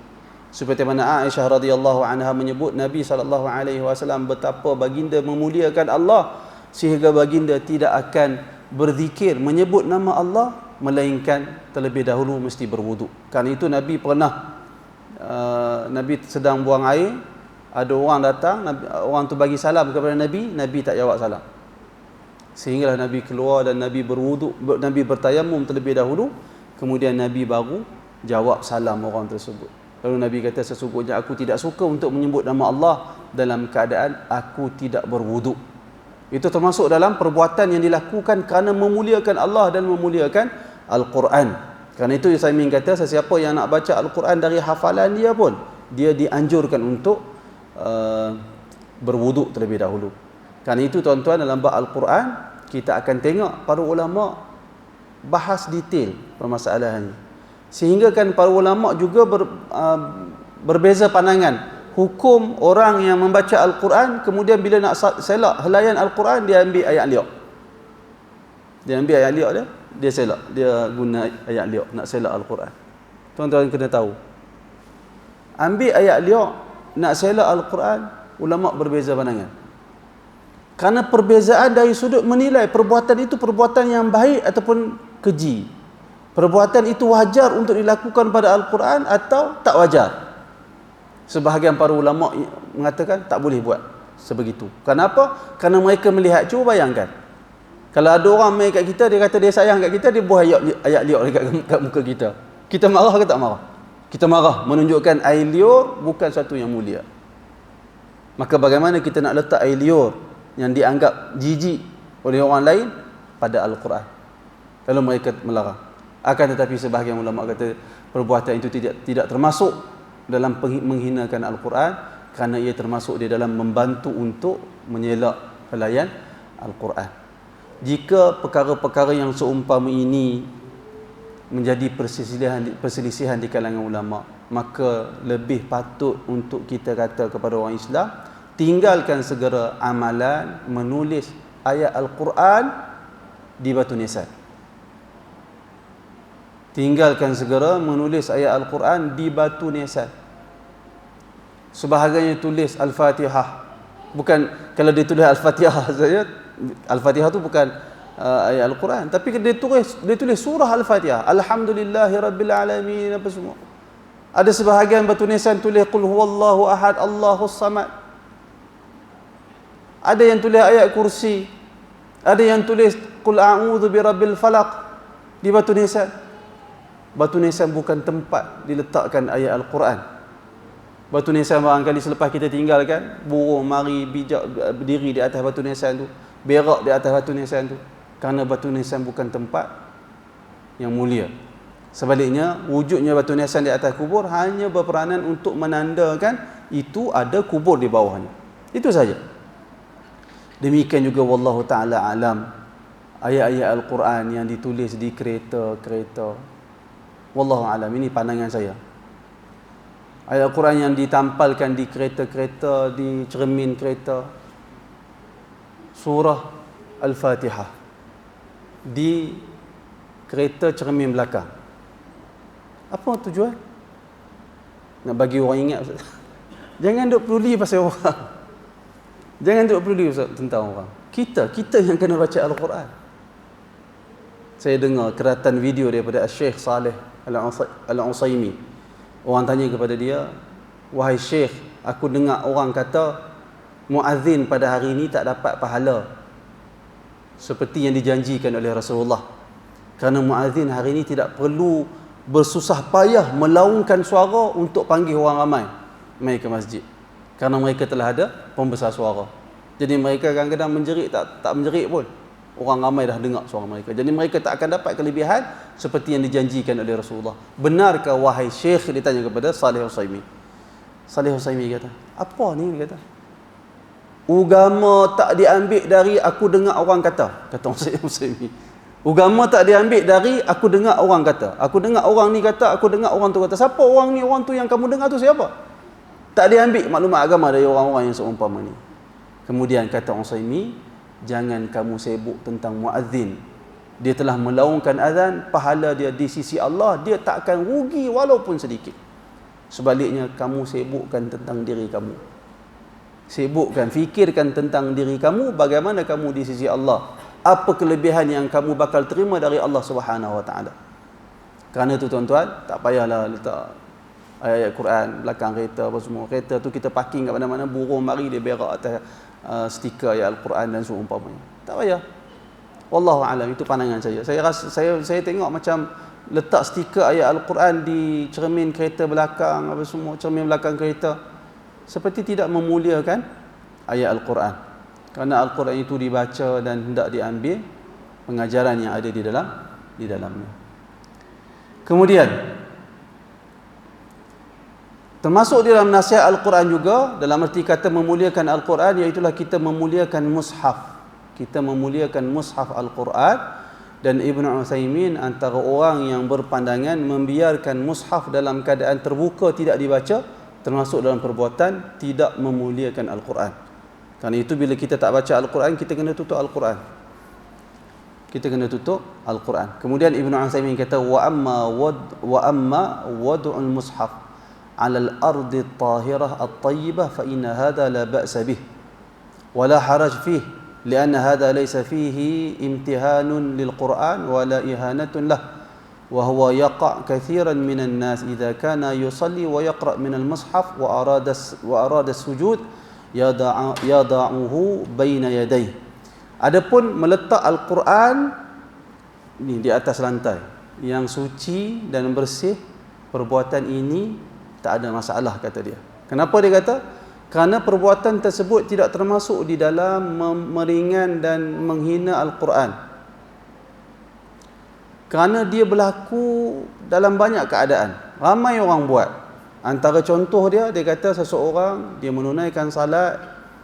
Seperti mana Aisyah radhiyallahu anha menyebut Nabi SAW betapa baginda memuliakan Allah sehingga baginda tidak akan berzikir menyebut nama Allah melainkan terlebih dahulu mesti berwuduk. Kerana itu Nabi pernah Nabi sedang buang air, ada orang datang, orang tu bagi salam kepada Nabi tak jawab salam. Sehinggalah Nabi keluar dan Nabi berwuduk, Nabi bertayamum terlebih dahulu, kemudian Nabi baru jawab salam orang tersebut. Lalu Nabi kata, sesungguhnya aku tidak suka untuk menyebut nama Allah dalam keadaan aku tidak berwuduk. Itu termasuk dalam perbuatan yang dilakukan kerana memuliakan Allah dan memuliakan Al-Quran. Kerana itu Uthaymin kata sesiapa yang nak baca Al-Quran dari hafalan dia pun, dia dianjurkan untuk berwuduk terlebih dahulu. Kerana itu tuan-tuan, dalam bab Al-Quran kita akan tengok para ulama bahas detail permasalahan ini. Sehingga kan para ulama juga berbeza pandangan. Hukum orang yang membaca Al-Quran kemudian bila nak selak helaian Al-Quran, dia ambil ayat liak. Dia ambil ayat liak dia selak. Dia guna ayat liak nak selak Al-Quran. Tuan-tuan kena tahu, ambil ayat liak nak selak Al-Quran, ulama berbeza pandangan. Kerana perbezaan dari sudut menilai perbuatan itu perbuatan yang baik ataupun keji. Perbuatan itu wajar untuk dilakukan pada Al-Quran atau tak wajar. Sebahagian para ulama mengatakan tak boleh buat sebegitu. Kenapa? Kerana mereka melihat, cuba bayangkan, kalau ada orang main kat kita, dia kata dia sayang kat kita, dia buat ayat liur kat muka kita. Kita marah ke tak marah? Kita marah, menunjukkan air liur bukan satu yang mulia. Maka bagaimana kita nak letak air liur yang dianggap jijik oleh orang lain pada Al-Quran? Lalu mereka melarang. Akan tetapi sebahagian ulama kata perbuatan itu tidak termasuk dalam menghinakan Al-Quran, kerana ia termasuk di dalam membantu untuk menyelak helaian Al-Quran. Jika perkara-perkara yang seumpama ini menjadi perselisihan di kalangan ulama, maka lebih patut untuk kita kata kepada orang Islam, tinggalkan segera amalan menulis ayat Al-Quran di batu nisan. Tinggalkan segera menulis ayat Al-Quran di batu nisan. Sebahagiannya tulis Al-Fatihah. Bukan, kalau dia tulis Al-Fatihah saja, Al-Fatihah tu bukan ayat Al-Quran, tapi dia tulis surah Al-Fatihah, Alhamdulillahirabbil alamin, apa semua. Ada sebahagian batu nisan tulis Qul huwallahu ahad, Allahus samad. Ada yang tulis ayat kursi, ada yang tulis Qul a'udzu birabbil falaq di batu nisan. Batu nisan bukan tempat diletakkan ayat Al-Quran. Batu nisan barangkali selepas kita tinggalkan, burung mari bijak berdiri di atas batu nisan tu, berak di atas batu nisan tu, kerana batu nisan bukan tempat yang mulia. Sebaliknya, wujudnya batu nisan di atas kubur hanya berperanan untuk menandakan itu ada kubur di bawahnya. Itu saja. Demikian juga wallahu ta'ala alam, ayat-ayat Al-Quran yang ditulis di kereta-kereta, wallahu alam, ini pandangan saya. Ayat Al-Quran yang ditampalkan di kereta-kereta, di cermin kereta, surah Al-Fatihah di kereta cermin belakang. Apa tujuan? Nak bagi orang ingat. Jangan duk peduli pasal orang. Jangan duk peduli tentang orang. Kita yang kena baca Al-Quran. Saya dengar keratan video daripada Syekh Saleh Al-Usaimi. Orang tanya kepada dia, wahai Syekh, aku dengar orang kata muazzin pada hari ini tak dapat pahala seperti yang dijanjikan oleh Rasulullah. Kerana muazzin hari ini tidak perlu bersusah payah melaungkan suara untuk panggil orang ramai mai ke masjid, kerana mereka telah ada pembesar suara. Jadi mereka kadang-kadang menjerit tak menjerit pun, orang ramai dah dengar suara mereka. Jadi mereka tak akan dapat kelebihan seperti yang dijanjikan oleh Rasulullah. Benarkah wahai Syekh? Dia tanya kepada Saleh Usaimi. Saleh Usaimi kata, apa ni? Dia kata, agama tak diambil dari aku dengar orang kata. Kata Saleh Usaimi, agama tak diambil dari aku dengar orang kata. Aku dengar orang ni kata, aku dengar orang tu kata. Siapa orang ni? Orang tu yang kamu dengar tu siapa? Tak diambil maklumat agama dari orang-orang yang seumpama ni. Kemudian kata Usaimi, jangan kamu sibuk tentang muazzin. Dia telah melaungkan azan, pahala dia di sisi Allah, dia tak akan rugi walaupun sedikit. Sebaliknya, kamu sibukkan tentang diri kamu. Sibukkan, fikirkan tentang diri kamu, bagaimana kamu di sisi Allah. Apa kelebihan yang kamu bakal terima dari Allah Subhanahu Wa Taala. Kerana itu tuan-tuan, tak payahlah letak ayat-ayat Quran belakang kereta apa semua. Kereta tu kita parking kat mana-mana, burung mari dia berak atas stiker ayat Al-Quran dan seumpamanya. Tak payah. Wallahu alam, itu pandangan saya. Saya tengok macam letak stiker ayat Al-Quran di cermin kereta belakang apa semua, cermin belakang kereta, seperti tidak memuliakan ayat Al-Quran. Kerana Al-Quran itu dibaca dan hendak diambil pengajaran yang ada di dalamnya. Kemudian termasuk di dalam nasihat Al-Quran juga, dalam arti kata memuliakan Al-Quran, iaitulah kita memuliakan mushaf. Kita memuliakan mushaf Al-Quran. Dan Ibn Uthaymin antara orang yang berpandangan membiarkan mushaf dalam keadaan terbuka tidak dibaca, termasuk dalam perbuatan tidak memuliakan Al-Quran. Kerana itu bila kita tak baca Al-Quran, kita kena tutup Al-Quran. Kita kena tutup Al-Quran. Kemudian Ibn Uthaymin kata, wa amma wad'ul mushaf على الأرض الطاهرة الطيبة فإن هذا لا بأس به ولا حرج فيه لأن هذا ليس فيه امتهان للقرآن ولا إهانة له وهو يقع كثيرا من الناس إذا كان يصلي ويقرأ من المصحف وأراد السجود يضعه بين يديه. Adapun meletak Al-Quran ni di atas lantai yang suci dan bersih, perbuatan ini tak ada masalah, kata dia. Kenapa dia kata? Kerana perbuatan tersebut tidak termasuk di dalam meringan dan menghina Al-Quran. Kerana dia berlaku dalam banyak keadaan. Ramai orang buat. Antara contoh dia kata seseorang dia menunaikan salat,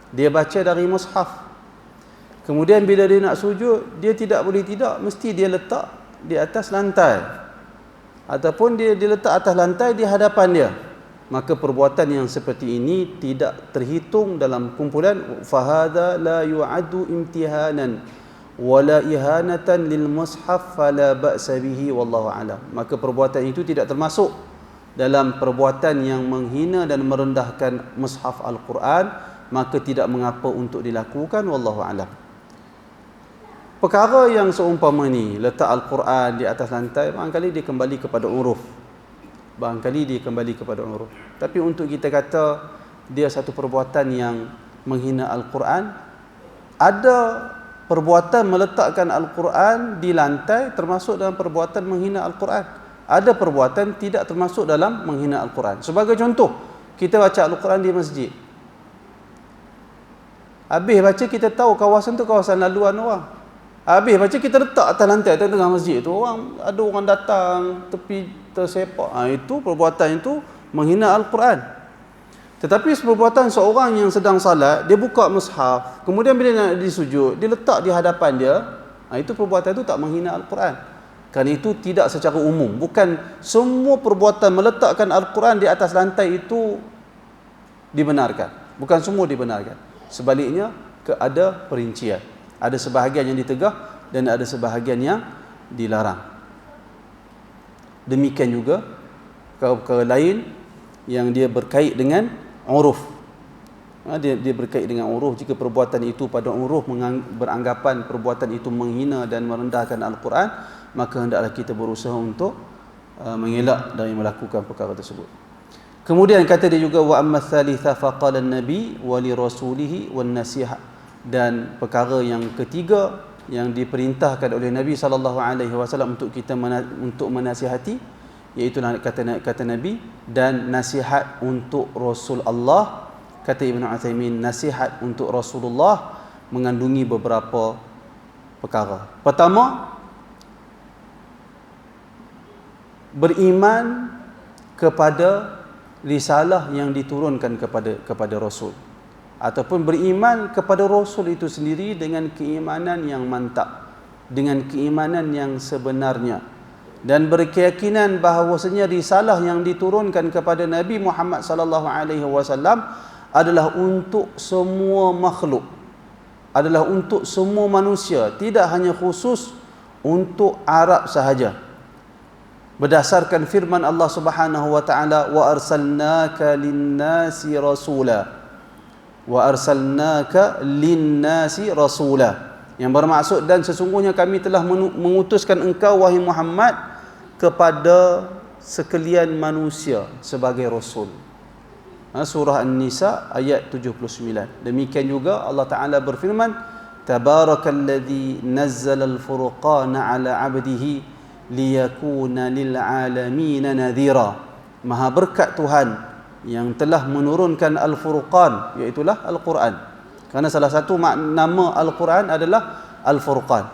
dia baca dari mushaf. Kemudian bila dia nak sujud, dia tidak boleh tidak, mesti dia letak di atas lantai. Ataupun dia letak atas lantai di hadapan dia. Maka perbuatan yang seperti ini tidak terhitung dalam kumpulan fahadha la yu'addu imtihanan wala ihanatan lil mushaf fala ba'sa bihi wallahu a'lam. Maka perbuatan itu tidak termasuk dalam perbuatan yang menghina dan merendahkan mushaf Al-Quran, maka tidak mengapa untuk dilakukan, wallahu a'lam. Perkara yang seumpama ni, letak Al-Quran di atas lantai, barangkali dia kembali kepada uruf. Tapi untuk kita kata dia satu perbuatan yang menghina Al-Quran, ada perbuatan meletakkan Al-Quran di lantai termasuk dalam perbuatan menghina Al-Quran. Ada perbuatan tidak termasuk dalam menghina Al-Quran. Sebagai contoh, kita baca Al-Quran di masjid. Habis baca kita tahu kawasan tu kawasan laluan orang. Habis baca kita letak atas lantai tengah masjid tu, ada orang datang tepi tersepak. Itu perbuatan itu menghina Al-Quran. Tetapi perbuatan seorang yang sedang salat, dia buka mushaf, kemudian bila nak disujud, dia letak di hadapan dia, itu perbuatan itu tak menghina Al-Quran. Kerana itu tidak secara umum. Bukan semua perbuatan meletakkan Al-Quran di atas lantai itu dibenarkan. Bukan semua dibenarkan. Sebaliknya, ada perincian. Ada sebahagian yang ditegah dan ada sebahagian yang dilarang. Demikian juga perkara lain yang dia berkait dengan uruf. Dia berkait dengan uruf. Jika perbuatan itu pada uruf beranggapan perbuatan itu menghina dan merendahkan Al-Quran, maka hendaklah kita berusaha untuk mengelak dari melakukan perkara tersebut. Kemudian kata dia juga wa amma tsalitsa faqala an-nabi wa li rasulihi wan nasiha. Dan perkara yang ketiga yang diperintahkan oleh Nabi SAW untuk kita untuk menasihati, iaitu kata Nabi, dan nasihat untuk Rasul Allah. Kata Ibn Uthaymin, nasihat untuk Rasulullah mengandungi beberapa perkara. Pertama, beriman kepada risalah yang diturunkan kepada Rasul, ataupun beriman kepada Rasul itu sendiri dengan keimanan yang mantap, dengan keimanan yang sebenarnya, dan berkeyakinan bahawasanya risalah yang diturunkan kepada Nabi Muhammad sallallahu alaihi wasallam adalah untuk semua makhluk, adalah untuk semua manusia, tidak hanya khusus untuk Arab sahaja. Berdasarkan firman Allah Subhanahu wa taala, wa arsalnaka lin-nasi rasula, wa arsalnaka lin-nasi rasula, yang bermaksud dan sesungguhnya kami telah mengutuskan engkau wahai Muhammad kepada sekalian manusia sebagai rasul. Surah An-Nisa ayat 79. Demikian juga Allah Taala berfirman, tabarakalladzi nazzala al-furqana ala 'abdihi liyakuna lil 'alamin nadhira. Maha berkat Tuhan yang telah menurunkan Al-Furqan, iaitulah Al-Quran. Kerana salah satu nama Al-Quran adalah Al-Furqan.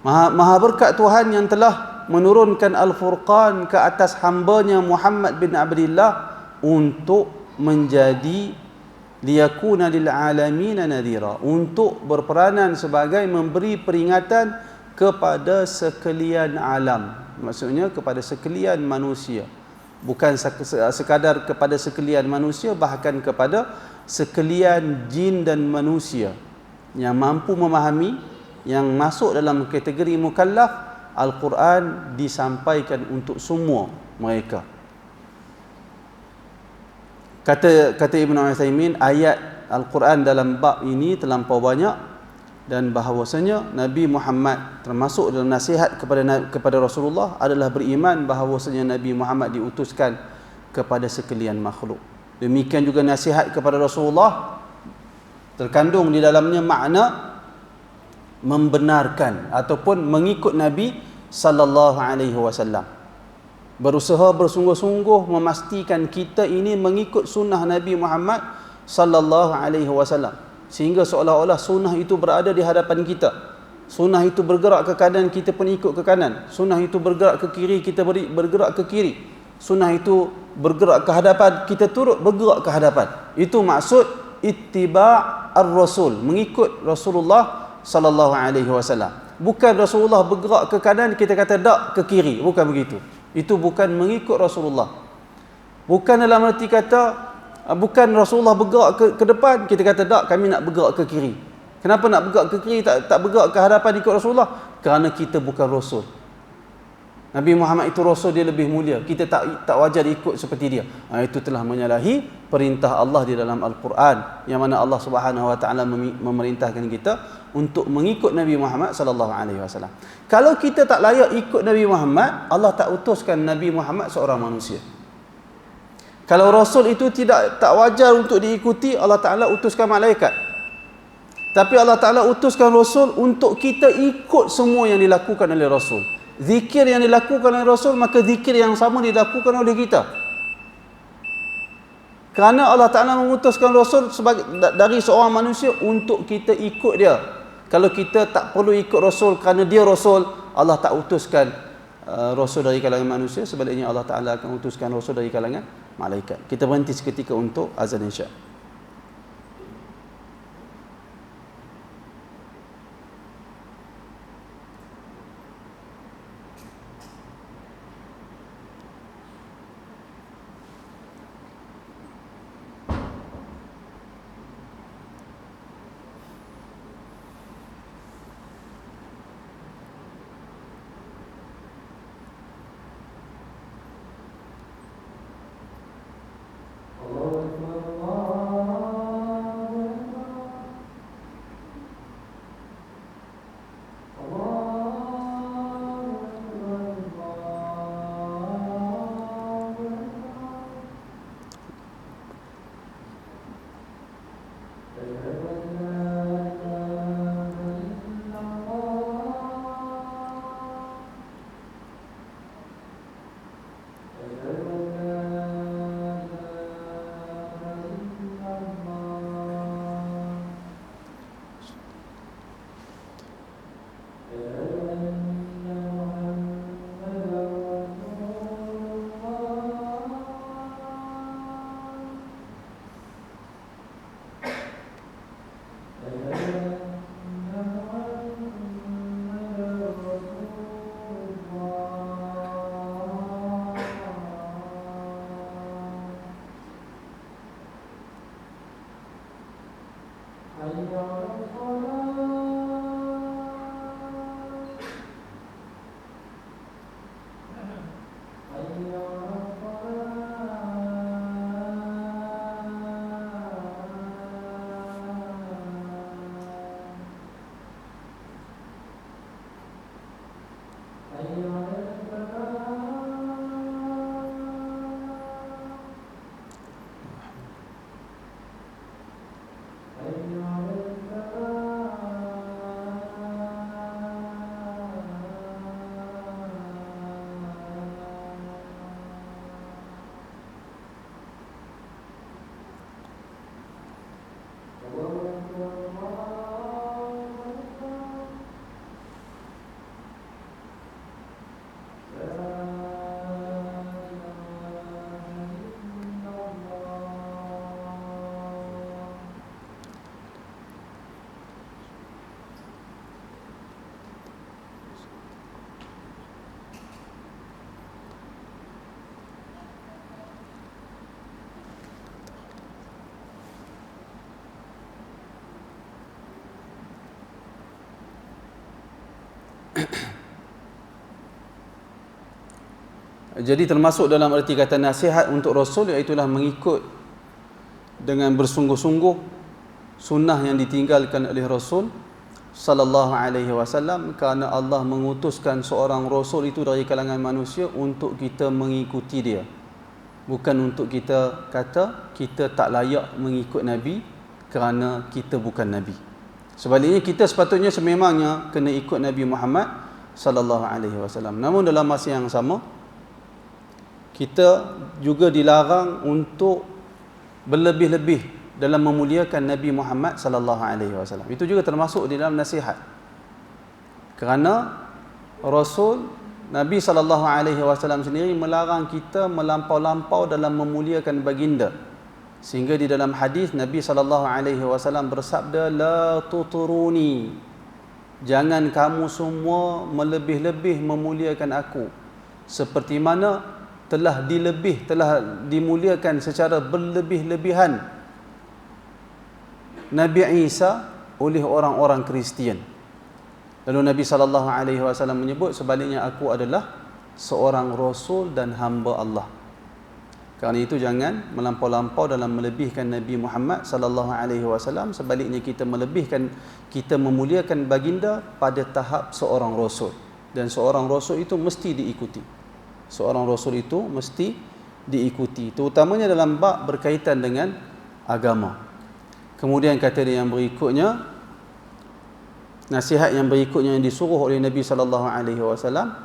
Maha berkat Tuhan yang telah menurunkan Al-Furqan ke atas hambanya Muhammad bin Abdillah untuk menjadi liyakuna lil alamin nadhira, untuk berperanan sebagai memberi peringatan kepada sekalian alam, maksudnya kepada sekalian manusia. Bukan sekadar kepada sekalian manusia, bahkan kepada sekalian jin dan manusia yang mampu memahami, yang masuk dalam kategori mukallaf. Al-Quran disampaikan untuk semua mereka. Kata Ibn Uthaymin, ayat Al-Quran dalam bab ini terlampau banyak, dan bahawasanya Nabi Muhammad termasuk dalam nasihat kepada Rasulullah adalah beriman bahawasanya Nabi Muhammad diutuskan kepada sekalian makhluk. Demikian juga nasihat kepada Rasulullah terkandung di dalamnya makna membenarkan ataupun mengikut Nabi sallallahu alaihi wasallam. Berusaha bersungguh-sungguh memastikan kita ini mengikut sunnah Nabi Muhammad sallallahu alaihi wasallam, sehingga seolah-olah sunnah itu berada di hadapan kita. Sunnah itu bergerak ke kanan, kita pun ikut ke kanan. Sunnah itu bergerak ke kiri, kita bergerak ke kiri. Sunnah itu bergerak ke hadapan, kita turut bergerak ke hadapan. Itu maksud ittiba' ar-rasul, mengikut Rasulullah sallallahu alaihi wasallam. Bukan Rasulullah bergerak ke kanan kita kata tak ke kiri, bukan begitu. Itu bukan mengikut Rasulullah. Bukan dalam arti kata bukan Rasulullah bergerak ke depan kita kata tak, kami nak bergerak ke kiri. Kenapa nak bergerak ke kiri, tak bergerak ke hadapan ikut Rasulullah? Kerana kita bukan Rasul. Nabi Muhammad itu Rasul, dia lebih mulia. Kita tak wajar ikut seperti dia. Itu telah menyalahi perintah Allah di dalam Al-Quran, yang mana Allah Subhanahu Wa Taala memerintahkan kita untuk mengikut Nabi Muhammad sallallahu alaihi wasallam. Kalau kita tak layak ikut Nabi Muhammad, Allah tak utuskan Nabi Muhammad seorang manusia. Kalau Rasul itu tak wajar untuk diikuti, Allah Taala utuskan malaikat. Tapi Allah Ta'ala utuskan Rasul untuk kita ikut semua yang dilakukan oleh Rasul. Zikir yang dilakukan oleh Rasul, maka zikir yang sama dilakukan oleh kita. Kerana Allah Ta'ala mengutuskan Rasul dari seorang manusia untuk kita ikut dia. Kalau kita tak perlu ikut Rasul kerana dia Rasul, Allah tak utuskan Rasul dari kalangan manusia. Sebaliknya Allah Ta'ala akan utuskan Rasul dari kalangan malaikat. Kita berhenti seketika untuk azan insya. Jadi termasuk dalam arti kata nasihat untuk Rasul, iaitulah mengikut dengan bersungguh-sungguh sunnah yang ditinggalkan oleh Rasul sallallahu alaihi wasallam, kerana Allah mengutuskan seorang Rasul itu dari kalangan manusia untuk kita mengikuti dia, bukan untuk kita kata kita tak layak mengikut Nabi kerana kita bukan Nabi. Sebaliknya kita sepatutnya sememangnya kena ikut Nabi Muhammad sallallahu alaihi wasallam. Namun dalam masa yang sama kita juga dilarang untuk berlebih-lebih dalam memuliakan Nabi Muhammad sallallahu alaihi wasallam. Itu juga termasuk di dalam nasihat. Kerana Rasul Nabi SAW sendiri melarang kita melampau-lampau dalam memuliakan baginda. Sehingga di dalam hadis Nabi SAW bersabda, la tuturuni, jangan kamu semua melebih-lebih memuliakan aku seperti mana telah dimuliakan secara berlebih-lebihan Nabi Isa oleh orang-orang Kristian. Lalu Nabi SAW menyebut, sebaliknya aku adalah seorang rasul dan hamba Allah. Kerana itu jangan melampau-lampau dalam melebihkan Nabi Muhammad SAW. Sebaliknya kita memuliakan baginda pada tahap seorang rasul, dan seorang rasul itu mesti diikuti. Seorang rasul itu mesti diikuti, terutamanya dalam bab berkaitan dengan agama. Kemudian kata dia yang berikutnya, nasihat yang berikutnya yang disuruh oleh Nabi SAW,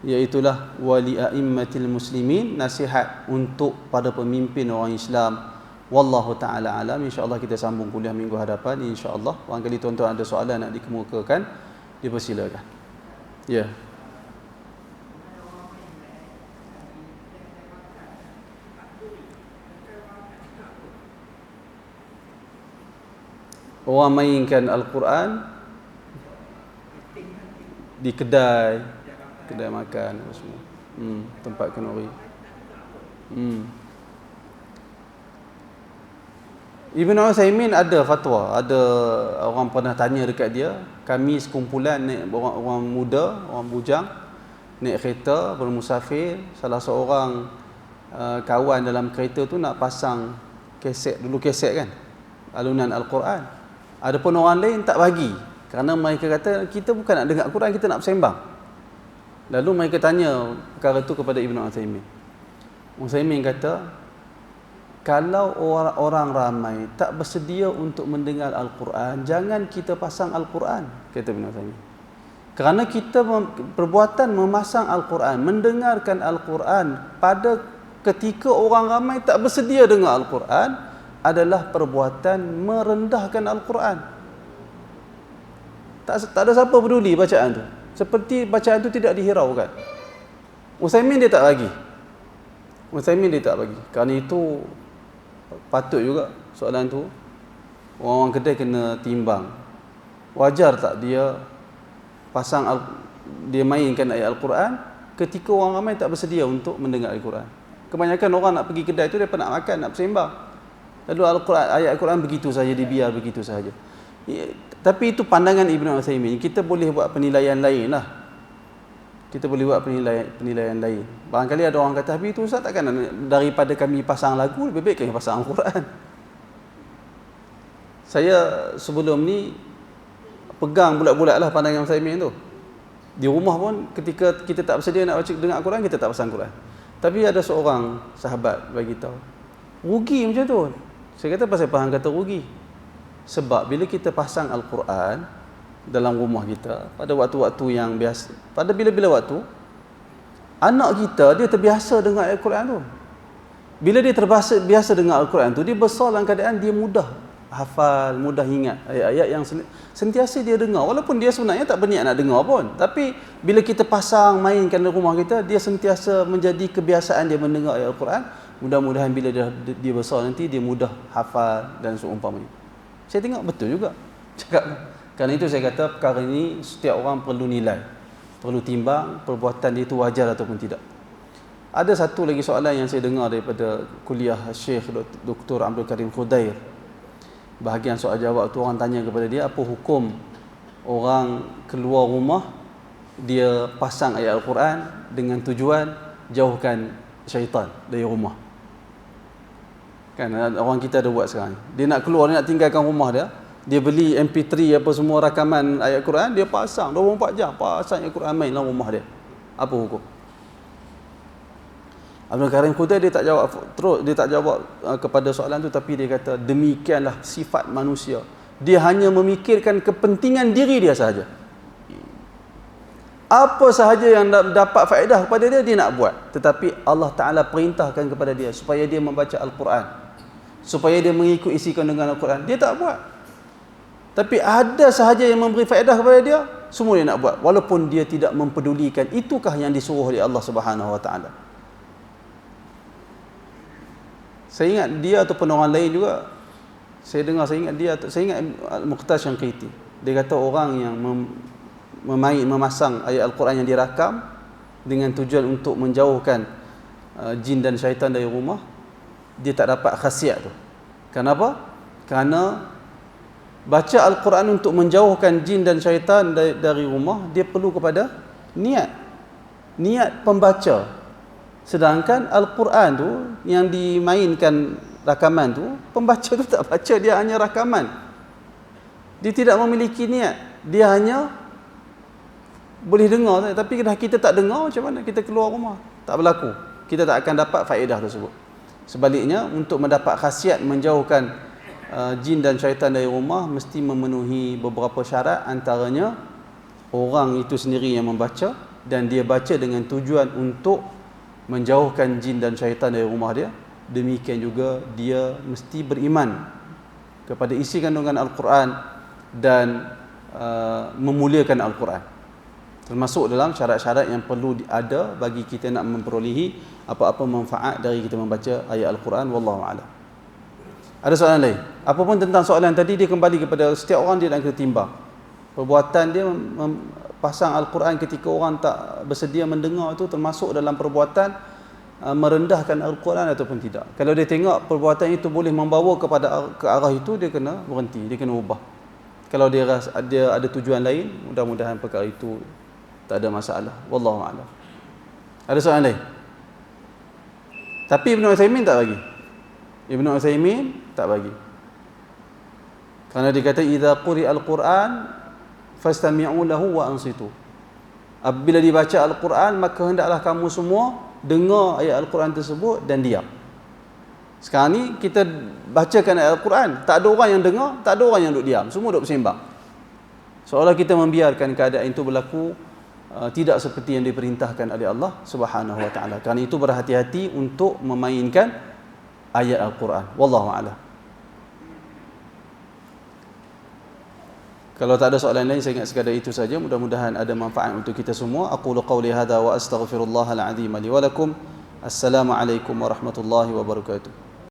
iaitulah wali a'immatil muslimin, nasihat untuk pada pemimpin orang Islam. Wallahu ta'ala alam. InsyaAllah kita sambung kuliah minggu hadapan, insyaAllah. Barangkali tuan-tuan ada soalan nak dikemukakan, dipersilakan. Ya. Orang mainkan Al-Quran di kedai makan semua. Tempat kenuri. Ibn Uthaymin ada fatwa, ada orang pernah tanya dekat dia, kami sekumpulan orang muda, orang bujang naik kereta bermusafir, salah seorang kawan dalam kereta tu nak pasang kaset, dulu kaset kan, alunan Al-Quran. Adapun orang lain tak bagi, kerana mereka kata kita bukan nak dengar Al-Quran, kita nak bersembang. Lalu mereka tanya perkara itu kepada Ibn Uthaymin. Uthaymin kata, kalau orang ramai tak bersedia untuk mendengar Al-Quran, jangan kita pasang Al-Quran, kata Ibn Uthaymin. Kerana kita perbuatan memasang Al-Quran, mendengarkan Al-Quran pada ketika orang ramai tak bersedia dengar Al-Quran, adalah perbuatan merendahkan Al-Quran. Tak ada siapa peduli bacaan tu. Seperti bacaan itu tidak dihiraukan. Uthaymin dia tak bagi. Kerana itu patut juga soalan tu orang-orang kedai kena timbang. Wajar tak dia dia mainkan ayat Al-Quran ketika orang ramai tak bersedia untuk mendengar Al-Quran. Kebanyakan orang nak pergi kedai tu, mereka nak makan, nak bersembang. Lalu ayat Al-Quran begitu saja, dibiar begitu saja. Tapi itu pandangan Ibn Uthaymin. Kita boleh buat penilaian lain lah. Penilaian lain. Barangkali ada orang kata, habis itu Ustaz, takkan daripada kami pasang lagu, lebih baik kami pasang Al-Quran. Saya sebelum ni pegang bulat-bulat lah pandangan Uthaymin tu. Di rumah pun ketika kita tak bersedia nak baca dengar Al-Quran, kita tak pasang Al-Quran. Tapi ada seorang sahabat bagi tahu, rugi macam tu. Saya kata, pasal faham kata rugi? Sebab bila kita pasang Al-Quran dalam rumah kita pada waktu-waktu yang biasa, pada bila-bila waktu, anak kita dia terbiasa dengar Al-Quran tu. Bila dia terbiasa dengar Al-Quran tu, dia besar dalam keadaan dia mudah hafal, mudah ingat ayat-ayat yang sentiasa dia dengar, walaupun dia sebenarnya tak berniat nak dengar pun. Tapi bila kita pasang, mainkan dalam rumah kita, dia sentiasa menjadi kebiasaan dia mendengar ayat Al-Quran. Mudah-mudahan bila dia besar nanti, dia mudah hafal dan seumpamanya. Saya tengok betul juga cakap. Kerana itu saya kata perkara ini setiap orang perlu nilai, perlu timbang perbuatan dia itu wajar ataupun tidak. Ada satu lagi soalan yang saya dengar daripada kuliah Syekh Dr. Abdul Karim Khudair. Bahagian soal jawab tu orang tanya kepada dia, apa hukum orang keluar rumah dia pasang ayat Al-Quran dengan tujuan jauhkan syaitan dari rumah. Kan orang kita ada buat sekarang. Dia nak keluar, dia nak tinggalkan rumah dia beli MP3 apa semua rakaman ayat Quran, dia pasang 24 jam, pasang ayat Quran main dalam rumah dia. Apa hukum? Abdul Karim Khudair dia tak jawab kepada soalan tu, tapi dia kata demikianlah sifat manusia. Dia hanya memikirkan kepentingan diri dia sahaja. Apa sahaja yang dapat faedah kepada dia, dia nak buat. Tetapi Allah Ta'ala perintahkan kepada dia supaya dia membaca Al-Quran, supaya dia mengikut isi kandungan Al-Quran, dia tak buat. Tapi ada sahaja yang memberi faedah kepada dia, semua dia nak buat walaupun dia tidak mempedulikan itukah yang disuruh oleh Allah Subhanahu Wa Taala. Saya ingat dia ataupun orang lain juga, saya ingat Al-Muqtas Syangqiti. Dia kata orang yang memasang ayat Al-Quran yang dirakam dengan tujuan untuk menjauhkan jin dan syaitan dari rumah, dia tak dapat khasiat tu. Kenapa? Kerana baca Al-Quran untuk menjauhkan jin dan syaitan dari rumah, dia perlu kepada niat pembaca. Sedangkan Al-Quran tu yang dimainkan rakaman tu, pembaca tu tak baca, dia hanya rakaman. Dia tidak memiliki niat, dia hanya boleh dengar saja. Tapi dah kita tak dengar, macam mana kita keluar rumah? Tak berlaku. Kita tak akan dapat faedah tersebut. Sebaliknya, untuk mendapat khasiat menjauhkan jin dan syaitan dari rumah, mesti memenuhi beberapa syarat. Antaranya, orang itu sendiri yang membaca, dan dia baca dengan tujuan untuk menjauhkan jin dan syaitan dari rumah dia. Demikian juga dia mesti beriman kepada isi kandungan Al-Quran dan memuliakan Al-Quran. Termasuk dalam syarat-syarat yang perlu ada bagi kita nak memperolehi apa-apa manfaat dari kita membaca ayat Al-Quran. Wallahu a'lam. Ada soalan lain? Apapun tentang soalan tadi, dia kembali kepada setiap orang, dia nak kena timbang perbuatan dia. Pasang Al-Quran ketika orang tak bersedia mendengar itu termasuk dalam perbuatan merendahkan Al-Quran ataupun tidak. Kalau dia tengok perbuatan itu boleh membawa ke arah itu, dia kena berhenti, dia kena ubah. Kalau dia rasa dia ada tujuan lain, mudah-mudahan perkara itu tak ada masalah. Wallahu a'lam. Ada soalan lain? Tapi Ibn Uthaymin tak bagi. Ibn Uthaymin tak bagi. Kerana dia kata idza quri'a al-Quran fastami'u lahu wa ansitu. Apabila dibaca Al-Quran, maka hendaklah kamu semua dengar ayat Al-Quran tersebut dan diam. Sekarang ni kita bacakan ayat Al-Quran, tak ada orang yang dengar, tak ada orang yang duduk diam, semua duduk bersembang. Seolah kita membiarkan keadaan itu berlaku tidak seperti yang diperintahkan oleh Allah Subhanahu Wa Taala. Kerana itu berhati-hati untuk memainkan ayat Al-Quran. Wallahu a'lam. Kalau tak ada soalan lain, saya ingat sekadar itu saja. Mudah-mudahan ada manfaat untuk kita semua. Aqulu qawli hadha wa astaghfirullahal azim li wa lakum. Assalamualaikum warahmatullahi wabarakatuh.